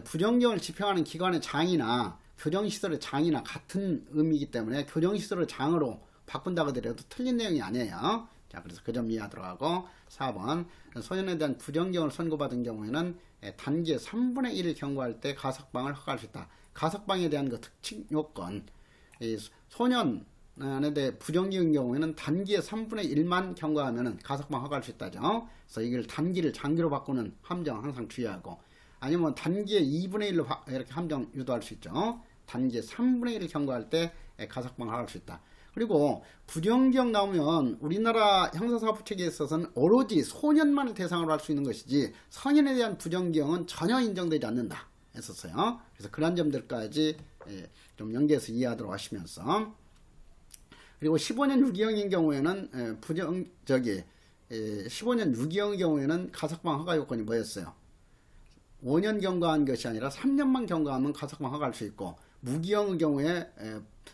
부정경을 집행하는 기관의 장이나 교정시설의 장이나 같은 의미이기 때문에 교정시설의 장으로 바꾼다고 하더라도 틀린 내용이 아니에요. 자, 그래서 그 점 이해하도록 하고 4번 소년에 대한 부정경을 선고받은 경우에는 단기의 3분의 1을 경고할 때 가석방을 허가할 수 있다. 가석방에 대한 그 특징 요건 소년에 대해 부정경인 경우에는 단기의 3분의 1만 경고하면 가석방 허가할 수 있다죠. 그래서 이걸 단기를 장기로 바꾸는 함정 항상 주의하고 아니면 단기의 2분의 1로 이렇게 함정 유도할 수 있죠. 단기의 3분의 1을 경고할 때 가석방 허가할 수 있다. 그리고 부정경 나오면 우리나라 형사사법 체계에 있어서는 오로지 소년만을 대상으로 할 수 있는 것이지 성인에 대한 부정경은 전혀 인정되지 않는다 했었어요. 그래서 그런 점들까지 좀 연계해서 이해하도록 하시면서 그리고 15년 유기형인 경우에는 15년 유기형의 경우에는 가석방 허가 요건이 뭐였어요? 5년 경과한 것이 아니라 3년만 경과하면 가석방 허가할 수 있고 무기형의 경우에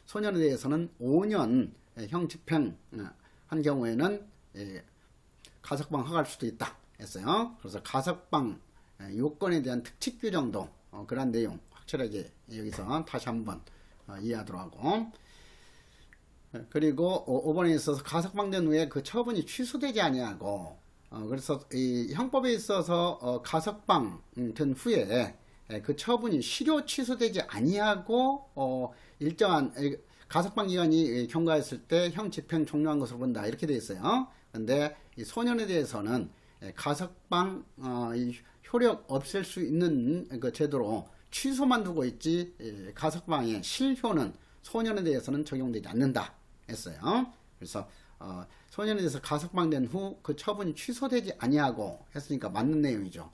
소년에 대해서는 5년 형 집행한 경우에는 가석방 허가할 수도 있다 했어요. 그래서 가석방 요건에 대한 특칙 규정도 그런 내용 확실하게 여기서 다시 한번 이해하도록 하고 그리고 5번에 있어서 가석방된 후에 그 처분이 취소되지 아니하고 그래서 이 형법에 있어서 가석방 된 후에 그 처분이 실효 취소되지 아니하고 일정한 가석방 기간이 경과했을 때 형 집행 종료한 것으로 본다 이렇게 되어 있어요. 그런데 이 소년에 대해서는 가석방 효력 없앨 수 있는 그 제도로 취소만 두고 있지 가석방의 실효는 소년에 대해서는 적용되지 않는다 했어요. 그래서 소년에 대해서 가석방된 후 그 처분이 취소되지 아니하고 했으니까 맞는 내용이죠.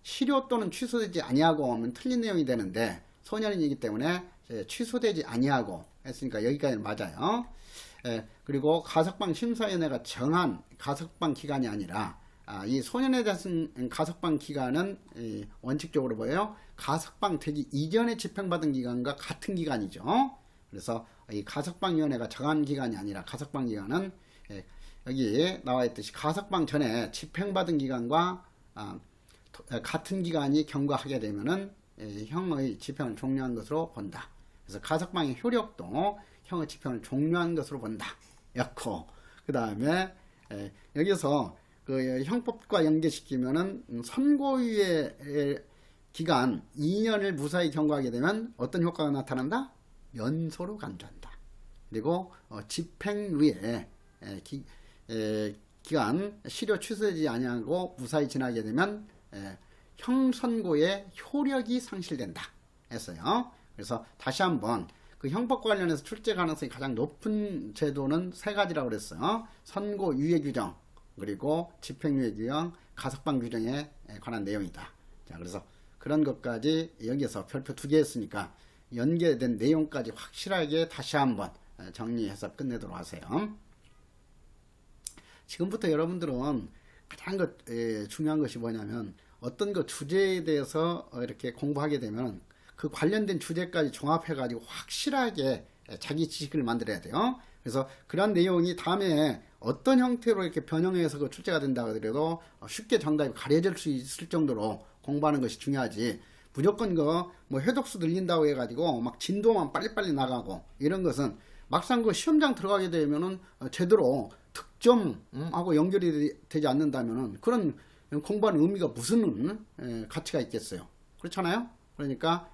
실효 또는 취소되지 아니하고 하면 틀린 내용이 되는데 소년이기 때문에 취소되지 아니하고 했으니까 여기까지는 맞아요. 그리고 가석방 심사위원회가 정한 가석방 기간이 아니라 이 소년에 대한 가석방 기간은 원칙적으로 뭐예요? 가석방 되기 이전에 집행받은 기간과 같은 기간이죠. 그래서 이 가석방위원회가 정한 기간이 아니라 가석방 기간은 여기 나와 있듯이 가석방 전에 집행받은 기간과 같은 기간이 경과하게 되면은 형의 집행을 종료한 것으로 본다. 그래서 가석방의 효력도 형의 집행을 종료한 것으로 본다. 였고, 그 다음에 여기서 그 형법과 연계시키면은 선고유예 기간 2년을 무사히 경과하게 되면 어떤 효과가 나타난다? 면소로 간주한다. 그리고 집행유예 기간 실효 취소되지 아니하고 무사히 지나게 되면 형선고의 효력이 상실된다 했어요. 그래서 다시 한번 그 형법과 관련해서 출제 가능성이 가장 높은 제도는 세 가지라고 그랬어요. 선고 유예 규정, 그리고 집행유예 규정, 가석방 규정에 관한 내용이다. 자, 그래서 그런 것까지 여기서 별표 2개 했으니까 연계된 내용까지 확실하게 다시 한번 정리해서 끝내도록 하세요. 지금부터 여러분들은 가장 중요한 것이 뭐냐면 어떤 그 주제에 대해서 이렇게 공부하게 되면 그 관련된 주제까지 종합해 가지고 확실하게 자기 지식을 만들어야 돼요. 그래서 그런 내용이 다음에 어떤 형태로 이렇게 변형해서 그 출제가 된다 하더라도 쉽게 정답이 가려질 수 있을 정도로 공부하는 것이 중요하지, 무조건 뭐 해독수 늘린다고 해가지고 막 진도만 빨리빨리 나가고 이런 것은 막상 그 시험장 들어가게 되면은 제대로 득점하고 연결이 되지 않는다면은 그런 공부하는 의미가 무슨 가치가 있겠어요. 그렇잖아요. 그러니까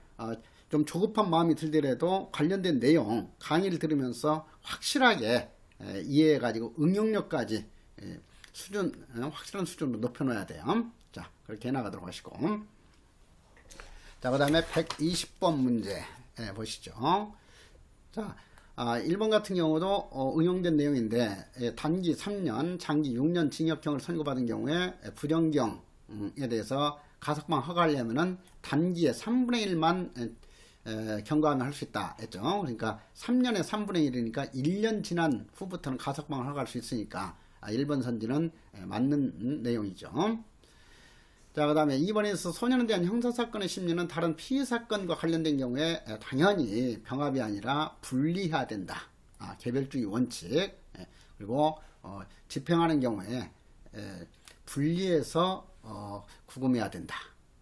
좀 조급한 마음이 들더라도 관련된 내용 강의를 들으면서 확실하게 이해해가지고 응용력까지 확실한 수준으로 높여놔야 돼요. 자, 그렇게 해나가도록 하시고, 자, 그 다음에 120번 문제 보시죠. 자, 1번 같은 경우도 응용된 내용인데 단기 3년, 장기 6년 징역형을 선고받은 경우에 부정경에 대해서 가석방 허가하려면은 단기에 3분의 1만 경과하면 할 수 있다 했죠. 그러니까 3년에 3분의 1이니까 1년 지난 후부터는 가석방을 허가할 수 있으니까 1번 선지는 맞는 내용이죠. 자, 그 다음에 2번에서 소년에 대한 형사사건의 심리는 다른 피해사건과 관련된 경우에 당연히 병합이 아니라 분리해야 된다. 개별주의 원칙. 그리고 집행하는 경우에 분리해서 구금해야 된다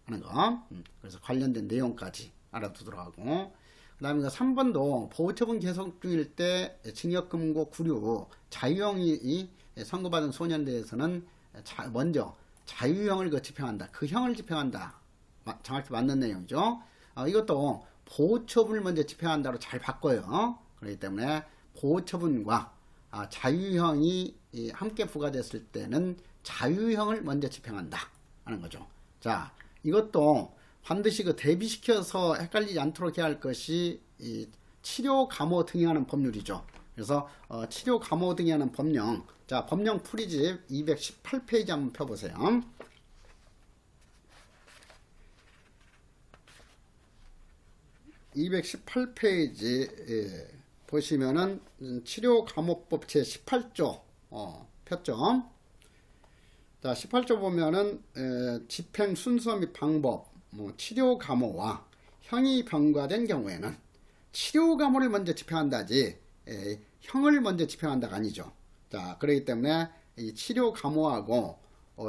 하는 거. 그래서 관련된 내용까지 알아두도록 하고, 그 다음에 3번도 보호처분 계속 중일 때 징역금고 구류 자유형이 선고받은 소년에 대해서는 먼저 자유형을 집행한다. 그 형을 집행한다. 정확히 맞는 내용이죠. 이것도 보호처분을 먼저 집행한다로 잘 바꿔요. 그렇기 때문에 보호처분과 자유형이 함께 부과됐을 때는 자유형을 먼저 집행한다 하는 거죠. 자, 이것도 반드시 대비시켜서 헷갈리지 않도록 해야 할 것이 이 치료 감호 등의하는 법률이죠. 그래서 치료 감호 등의하는 법령, 자, 법령 풀이집 218페이지 한번 펴보세요. (218페이지) 보시면은 치료감호법 제18조 폈죠. 자, 18조 보면은 집행 순서 및 방법, 치료 감호와 형이 병과된 경우에는 치료 감호를 먼저 집행한다지 형을 먼저 집행한다가 아니죠. 자, 그렇기 때문에 이 치료 감호하고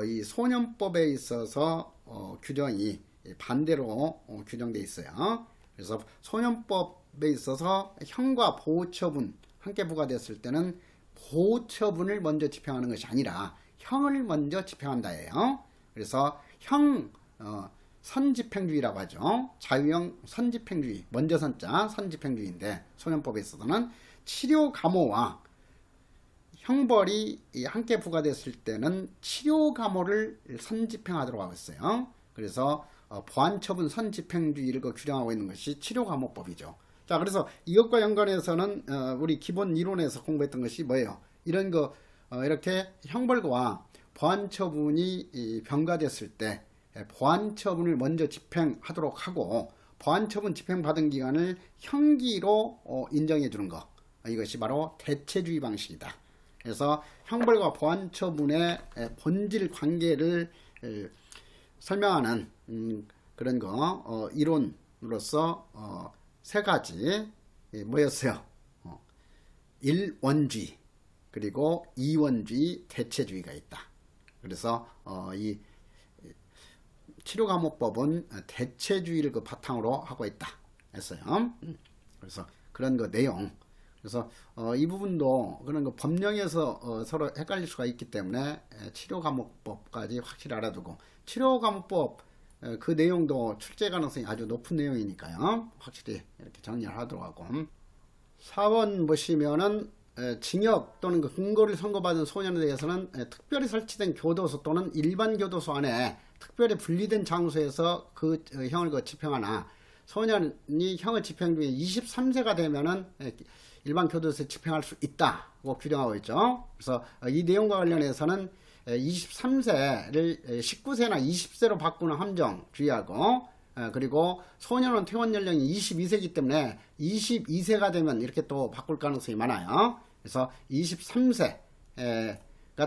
이 소년법에 있어서 규정이 반대로 규정되어 있어요. 그래서 소년법에 있어서 형과 보호처분 함께 부과됐을 때는 보호처분을 먼저 집행하는 것이 아니라 형을 먼저 집행한다예요. 그래서 형 선집행주의라고 하죠. 자유형 선집행주의, 먼저 선자 선집행주의인데 소년법에 있어서는 치료 감호와 형벌이 함께 부과됐을 때는 치료 감호를 선집행하도록 하고 있어요. 그래서 보안처분 선집행주의를 규정하고 있는 것이 치료 감호법이죠. 자, 그래서 이것과 연관해서는 우리 기본 이론에서 공부했던 것이 뭐예요? 이런 거 이렇게 형벌과 보안처분이 병가됐을 때 보안처분을 먼저 집행하도록 하고 보안처분 집행받은 기간을 형기로 인정해 주는 거, 이것이 바로 대체주의 방식이다. 그래서 형벌과 보안처분의 본질 관계를 설명하는 그런 거 이론으로서 세 가지 뭐였어요? 1원주의 그리고 2원주의 대체주의가 있다. 그래서 이 치료감호법은 대체주의를 그 바탕으로 하고 있다 했어요. 그래서 그런 거 내용, 그래서 이 부분도 그런 거 법령에서 서로 헷갈릴 수가 있기 때문에 치료감호법까지 확실히 알아두고, 치료감호법 그 내용도 출제 가능성이 아주 높은 내용이니까요. 확실히 이렇게 정리를 하도록 하고, 4번 보시면은 징역 또는 그 금고를 선고받은 소년에 대해서는 특별히 설치된 교도소 또는 일반 교도소 안에 특별히 분리된 장소에서 그 형을 집행하나, 소년이 형을 집행 중에 23세가 되면은 일반 교도소에 집행할 수 있다고 규정하고 있죠. 그래서 이 내용과 관련해서는 23세를 19세나 20세로 바꾸는 함정 주의하고, 그리고 소년은 퇴원 연령이 22세이기 때문에 22세가 되면 이렇게 또 바꿀 가능성이 많아요. 그래서 23세가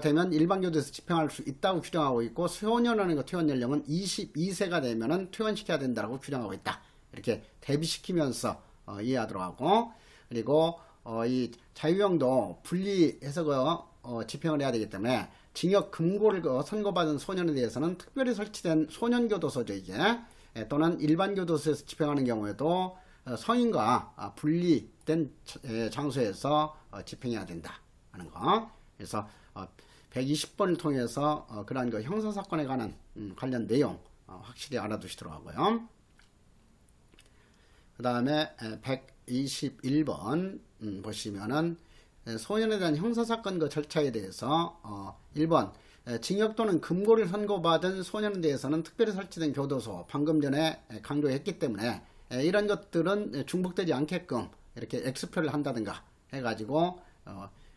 되면 일반 교도소에서 집행할 수 있다고 규정하고 있고, 소년하는 그 퇴원 연령은 22세가 되면은 퇴원시켜야 된다고 규정하고 있다. 이렇게 대비시키면서 이해하도록 하고, 그리고 이 자유형도 분리해서 집행을 해야 되기 때문에 징역 금고를 선고받은 소년에 대해서는 특별히 설치된 소년교도소죠, 이게. 또는 일반 교도소에서 집행하는 경우에도 성인과 분리된 장소에서 집행해야 된다 하는 거. 그래서 120번을 통해서 그러한 그 형사사건에 관한 관련 내용 확실히 알아두시도록 하고요. 그 다음에 121번 보시면은 소년에 대한 형사사건 그 절차에 대해서 1번 징역 또는 금고를 선고받은 소년에 대해서는 특별히 설치된 교도소, 방금 전에 강조했기 때문에 이런 것들은 중복되지 않게끔 이렇게 X표를 한다든가 해가지고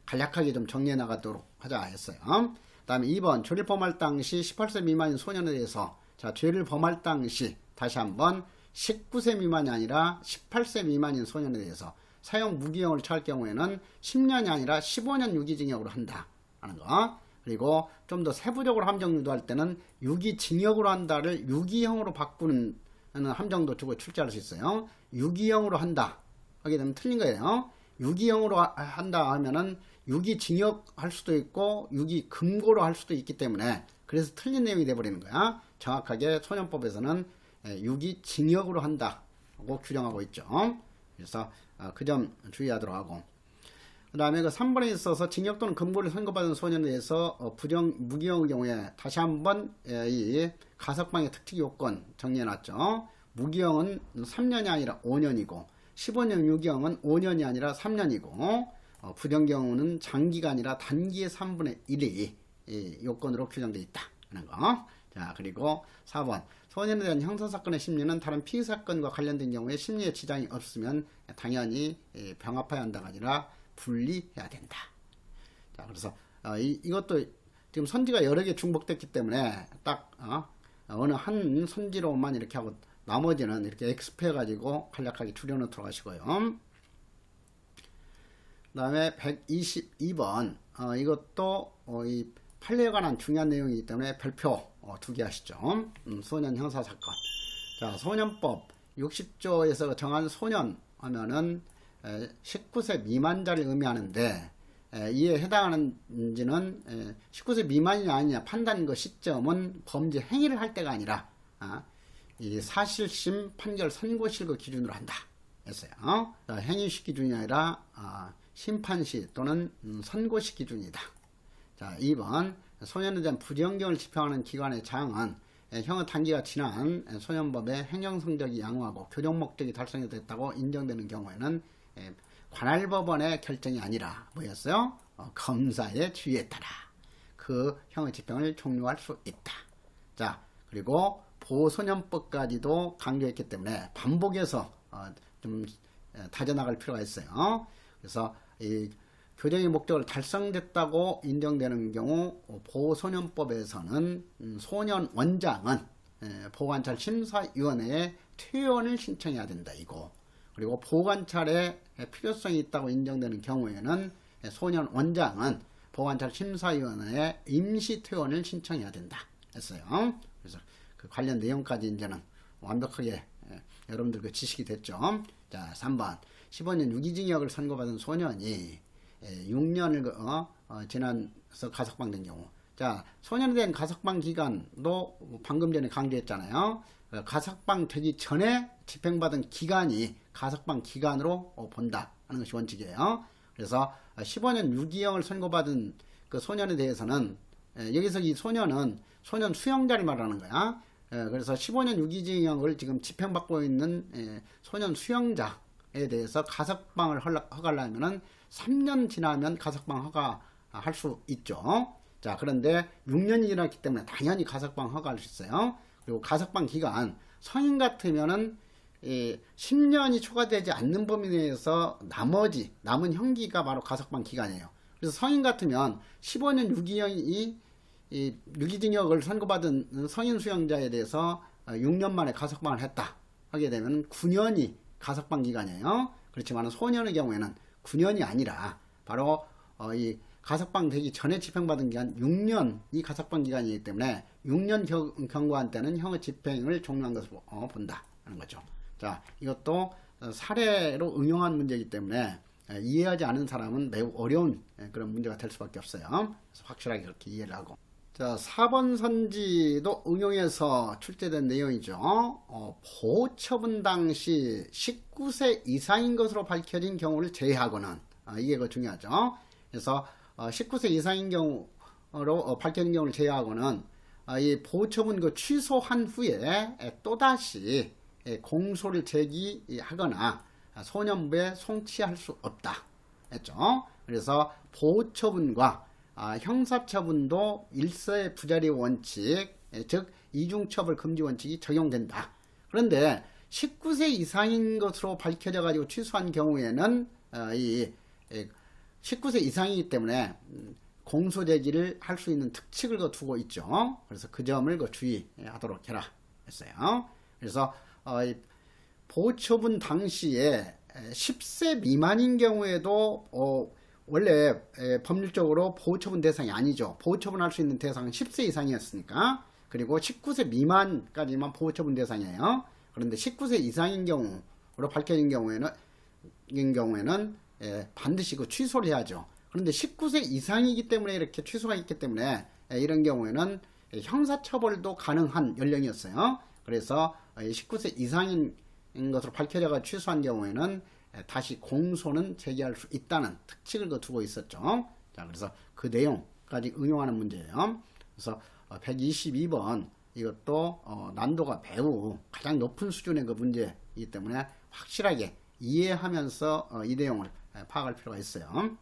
간략하게 좀 정리해 나가도록 하자 했어요. 그 다음에 2번 죄를 범할 당시 18세 미만인 소년에 대해서, 자, 죄를 범할 당시 다시 한번 19세 미만이 아니라 18세 미만인 소년에 대해서 사형 무기형을 처할 경우에는 10년이 아니라 15년 유기징역으로 한다 하는 거. 그리고 좀 더 세부적으로 함정 유도할 때는 유기징역으로 한다를 유기형으로 바꾸는 함정도 주고 출제할 수 있어요. 유기형으로 한다 하게 되면 틀린 거예요. 유기형으로 한다 하면은 유기징역 할 수도 있고 유기금고로 할 수도 있기 때문에, 그래서 틀린 내용이 돼버리는 거야. 정확하게 소년법에서는 유기징역으로 한다고 규정하고 있죠. 그래서 그 점 주의하도록 하고, 그 다음에 그 3번에 있어서 징역 또는 금고를 선고받은 소년에 대해서 무기형의 경우에 다시 한번 이 가석방의 특칙 요건 정리해놨죠. 무기형은 3년이 아니라 5년이고 15년 유기형은 5년이 아니라 3년이고 부정경우는 장기가 아니라 단기의 3분의 1이 요건으로 규정되어 있다 하는 거. 자, 그리고 4번 소년에 대한 형사사건의 심리는 다른 피의사건과 관련된 경우에 심리에 지장이 없으면 당연히 병합해야 한다가 아니라 분리해야 된다. 자, 그래서 이것도 지금 선지가 여러 개 중복됐기 때문에 딱 어느 한 선지로만 이렇게 하고 나머지는 이렇게 X표 해가지고 간략하게 줄여놓도록 하시고요. 그 다음에 122번 이것도 이 판례에 관한 중요한 내용이기 때문에 별표 2개 하시죠. 소년 형사사건. 자, 소년법 60조에서 정한 소년 하면은 19세 미만자를 의미하는데, 이에 해당하는지는 19세 미만이냐 아니냐 판단 그 시점은 범죄 행위를 할 때가 아니라 이 사실심 판결 선고실 그 기준으로 한다 했어요. 행위시 기준이 아니라 심판시 또는 선고시 기준이다. 자, 2번 소년에 대한 부정경을 집행하는 기관의 장은 형의 단기가 지난 소년법의 행정 성적이 양호하고 교정 목적이 달성이 됐다고 인정되는 경우에는 관할법원의 결정이 아니라 뭐였어요? 검사의 지휘에 따라 그 형의 집행을 종료할 수 있다. 자, 그리고 보호소년법까지도 강조했기 때문에 반복해서 좀 다져나갈 필요가 있어요. 그래서 이 교정의 목적을 달성됐다고 인정되는 경우 보호소년법에서는 소년 원장은 보호관찰 심사위원회에 퇴원을 신청해야 된다 이거. 그리고 보호관찰의 필요성이 있다고 인정되는 경우에는 소년 원장은 보호관찰 심사위원회에 임시 퇴원을 신청해야 된다 했어요. 그래서 그 관련 내용까지 이제는 완벽하게 여러분들 그 지식이 됐죠. 자, 3번 15년 유기징역을 선고받은 소년이 6년을 지나서 가석방된 경우. 자, 소년에 대한 가석방 기간도 방금 전에 강조했잖아요. 가석방 되기 전에 집행받은 기간이 가석방 기간으로 본다 하는 것이 원칙이에요. 그래서 15년 유기형을 선고받은 그 소년에 대해서는 여기서 이 소년은 소년 수용자를 말하는 거야. 그래서 15년 유기징역을 지금 집행받고 있는 소년 수용자에 대해서 가석방을 허가하려면은 3년 지나면 가석방 허가할 수 있죠. 자, 그런데 6년이 지났기 때문에 당연히 가석방 허가할 수 있어요. 그리고 가석방 기간 성인 같으면은 10년이 초과되지 않는 범위 내에서 나머지 남은 형기가 바로 가석방 기간이에요. 그래서 성인 같으면 15년 유기징역을 선고받은 성인 수용자에 대해서 6년 만에 가석방을 했다 하게 되면 9년이 가석방 기간이에요. 그렇지만 소년의 경우에는 9년이 아니라 바로 이 가석방 되기 전에 집행받은 기간 6년이 가석방 기간이기 때문에 6년 경과한 때는 형의 집행을 종료한 것으로 본다 하는 거죠. 자, 이것도 사례로 응용한 문제이기 때문에 이해하지 않은 사람은 매우 어려운 그런 문제가 될 수밖에 없어요. 그래서 확실하게 그렇게 이해를 하고. 자, 4번 선지도 응용해서 출제된 내용이죠. 보호처분 당시 19세 이상인 것으로 밝혀진 경우를 제외하고는 이게 그 중요하죠. 그래서 19세 이상인 경우로 밝혀진 경우를 제외하고는 이 보호처분 그 취소한 후에 또다시 공소를 제기하거나 소년부에 송치할 수 없다 했죠. 그래서 보호처분과 형사처분도 일서의 부자리 원칙, 즉 이중처벌 금지 원칙이 적용된다. 그런데 19세 이상인 것으로 밝혀져 가지고 취소한 경우에는 이 19세 이상이기 때문에 공소 제기를 할 수 있는 특칙을 두고 있죠. 그래서 그 점을 주의하도록 해라 했어요. 그래서 보호처분 당시에 10세 미만인 경우에도 원래 법률적으로 보호처분 대상이 아니죠. 보호처분할 수 있는 대상은 10세 이상이었으니까. 그리고 19세 미만까지만 보호처분 대상이에요. 그런데 19세 이상인 경우로 밝혀진 경우에는 반드시 그 취소를 해야죠. 그런데 19세 이상이기 때문에 이렇게 취소가 있기 때문에 이런 경우에는 형사처벌도 가능한 연령이었어요. 그래서 19세 이상인 것으로 밝혀져가 취소한 경우에는 다시 공소는 제기할 수 있다는 특칙을 두고 있었죠. 자, 그래서 그 내용까지 응용하는 문제예요. 그래서 122번 이것도 난도가 매우 가장 높은 수준의 그 문제이기 때문에 확실하게 이해하면서 이 내용을 파악할 필요가 있어요.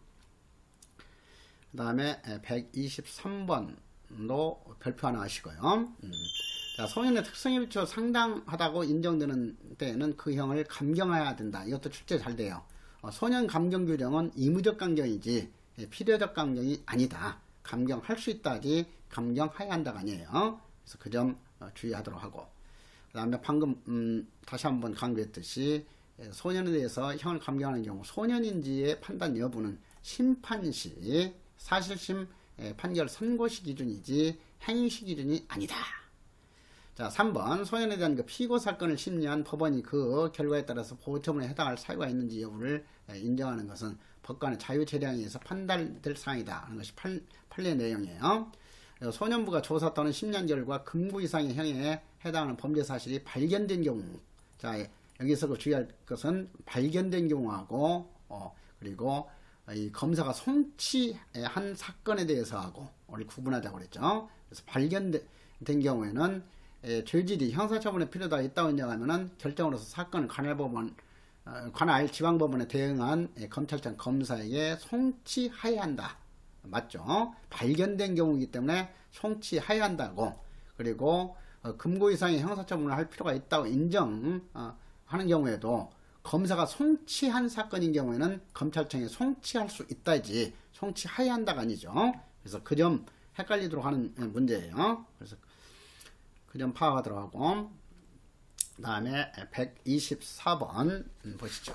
그 다음에 123번도 별표 하나 하시고요. 자, 소년의 특성에 비춰 상당하다고 인정되는 때에는 그 형을 감경해야 된다. 이것도 출제 잘 돼요. 소년 감경 규정은 의무적 감경이지 필요적 감경이 아니다. 감경할 수 있다지 감경해야 한다가 아니에요. 그래서 그 점 주의하도록 하고. 그 다음에 방금 다시 한번 강조했듯이 소년에 대해서 형을 감경하는 경우 소년인지의 판단 여부는 심판시 사실심 판결 선고시 기준이지 행위시 기준이 아니다. 자, 3번 소년에 대한 그 피고 사건을 심리한 법원이 그 결과에 따라서 보호처분에 해당할 사유가 있는지 여부를 인정하는 것은 법관의 자유재량에 의해서 판단될 사항이다 하는 것이 판례 내용이에요. 소년부가 조사 또는 심리한 결과 금고 이상의 형에 해당하는 범죄 사실이 발견된 경우, 자, 여기서 그 주의할 것은 발견된 경우하고 그리고 이 검사가 송치한 사건에 대해서 하고 우리 구분하자고 그랬죠. 그래서 발견된 경우에는 죄질이 형사처분에 필요가 있다고 인정하면은 결정으로서 사건을 관할 지방법원에 대응한 검찰청 검사에게 송치하여야 한다. 맞죠? 발견된 경우이기 때문에 송치하여야 한다고. 그리고 금고 이상의 형사처분을 할 필요가 있다고 인정하는 경우에도 검사가 송치한 사건인 경우에는 검찰청에 송치할 수 있다지 송치하야 한다가 아니죠. 그래서 그 점 헷갈리도록 하는 문제예요. 그래서 그 점 파악하도록 하고, 그 다음에 124번 보시죠.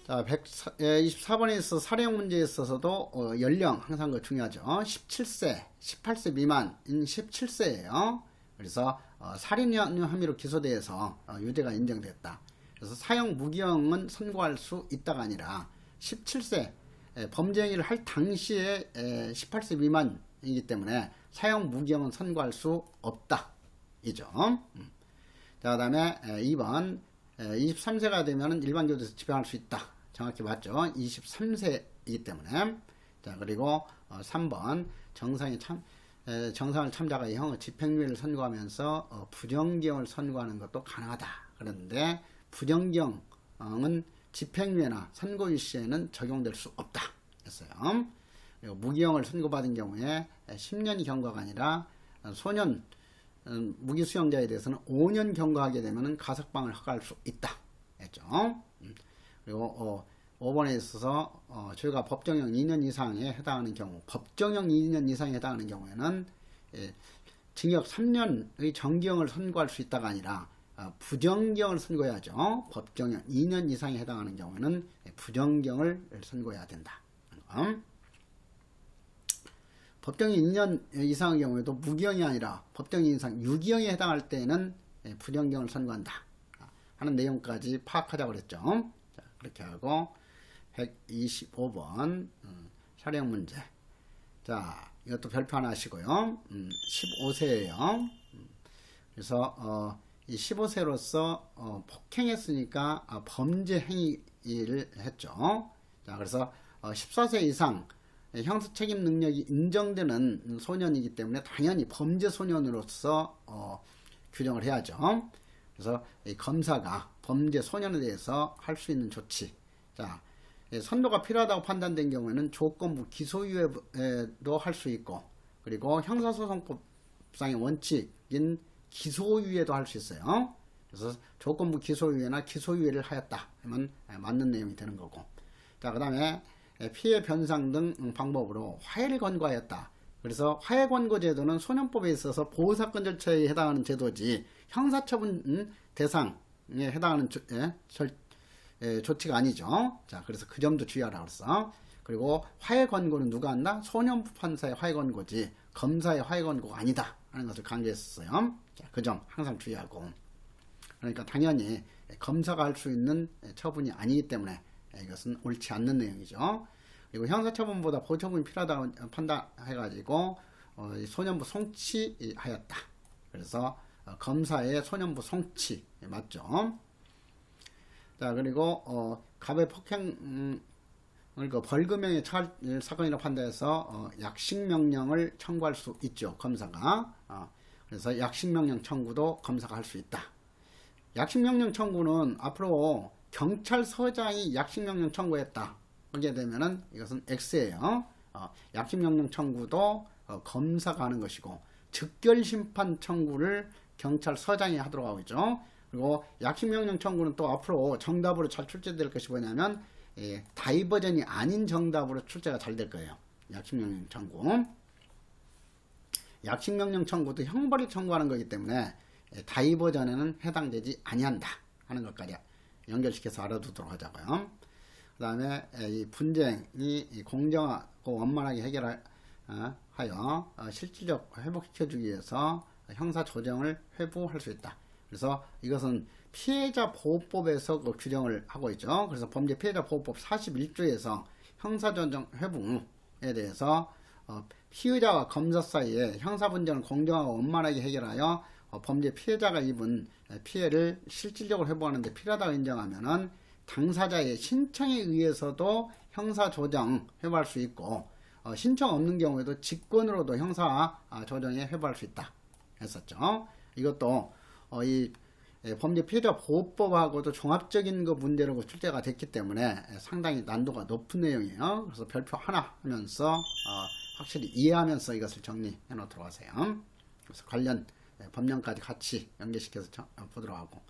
자, 124번에 있어서 사례형 문제에 있어서도 연령 항상 그 중요하죠. 17세, 18세 미만인 17세예요. 그래서 살인 혐의로 기소돼서 유죄가 인정됐다. 그래서 사형 무기형은 선고할 수 있다가 아니라 17세 범죄 행위를 할 당시에 18세 미만이기 때문에 사형 무기형은 선고할 수 없다. 이죠. 자, 그 다음에 2번 23세가 되면 일반교도에서 집행할 수 있다. 정확히 맞죠. 23세이기 때문에. 자, 그리고 3번 정상을 참작하여 형의 집행유예를 선고하면서 부정기형을 선고하는 것도 가능하다. 그런데 부정기형은 집행유예나 선고유 시에는 적용될 수 없다 했어요. 그리고 무기형을 선고받은 경우에 10년이 경과가 아니라 소년 무기수용자에 대해서는 5년 경과하게 되면 가석방을 허가할 수 있다 했죠. 그리고 5번에 있어서 죄가 법정형 2년 이상에 해당하는 경우, 법정형 2년 이상에 해당하는 경우에는 징역 3년의 정기형을 선고할 수 있다가 아니라 부정기형을 선고해야죠. 법정형 2년 이상에 해당하는 경우에는 부정기형을 선고해야 된다. 법정형 2년 이상의 경우에도 무기형이 아니라 법정형 이상 유기형에 해당할 때는 부정기형을 선고한다 하는 내용까지 파악하자고 그랬죠. 자, 그렇게 하고 125번 사례형 문제. 자, 이것도 별표 하나 하시고요. 15세예요. 그래서 이 15세로서 폭행했으니까 범죄 행위를 했죠. 자, 그래서 14세 이상 형사 책임 능력이 인정되는 소년이기 때문에 당연히 범죄 소년으로서 규정을 해야죠. 그래서 이 검사가 범죄 소년에 대해서 할 수 있는 조치. 자, 선고가 필요하다고 판단된 경우에는 조건부 기소유예도 할 수 있고, 그리고 형사소송법상의 원칙인 기소유예도 할 수 있어요. 그래서 조건부 기소유예나 기소유예를 하였다 하면 맞는 내용이 되는 거고. 자, 그 다음에 피해 변상 등 방법으로 화해를 권고하였다. 그래서 화해권고 제도는 소년법에 있어서 보호사건 절차에 해당하는 제도지 형사처분 대상에 해당하는 조치가 아니죠. 자, 그래서 그 점도 주의하라고 했어. 그리고 화해권고는 누가 한다? 소년부 판사의 화해권고지 검사의 화해권고가 아니다 하는 것을 강조했었어요. 자, 그 점 항상 주의하고. 그러니까 당연히 검사가 할 수 있는 처분이 아니기 때문에 이것은 옳지 않는 내용이죠. 그리고 형사처분보다 보호처분이 필요하다고 판단해가지고 소년부 송치하였다. 그래서 검사의 소년부 송치 맞죠. 자, 그리고 가해 폭행을 벌금형에 처할 사건이라고 판단해서 약식명령을 청구할 수 있죠. 검사가. 그래서 약식명령 청구도 검사가 할 수 있다. 약식명령 청구는 앞으로 경찰서장이 약식명령 청구했다 하게 되면은 이것은 X예요. 약식명령 청구도 검사가 하는 것이고, 즉결심판 청구를 경찰서장이 하도록 하고 있죠. 그리고 약식명령 청구는 또 앞으로 정답으로 잘 출제될 것이 뭐냐면 다이버전이 아닌 정답으로 출제가 잘 될 거예요. 약식명령 청구. 약식명령 청구도 형벌을 청구하는 거기 때문에 다이버전에는 해당되지 아니한다 하는 것까지 연결시켜서 알아두도록 하자고요. 그 다음에 이 분쟁이 공정하고 원만하게 해결하여 실질적 회복시켜주기 위해서 형사 조정을 회부할 수 있다. 그래서 이것은 피해자 보호법에서 그 규정을 하고 있죠. 그래서 범죄 피해자 보호법 41조에서 형사 조정 회부에 대해서 피의자와 검사 사이에 형사 분쟁을 공정하고 원만하게 해결하여 범죄 피해자가 입은 피해를 실질적으로 회복하는 데 필요하다고 인정하면은 당사자의 신청에 의해서도 형사 조정 회부할 수 있고, 신청 없는 경우에도 직권으로도 형사 조정에 회부할 수 있다 했었죠. 이것도 이 범죄 피해자 보호법하고도 종합적인 그 문제로 출제가 됐기 때문에 상당히 난도가 높은 내용이에요. 그래서 별표 하나 하면서 확실히 이해하면서 이것을 정리해 놓도록 하세요. 그래서 관련 법령까지 같이 연계시켜서 보도록 하고,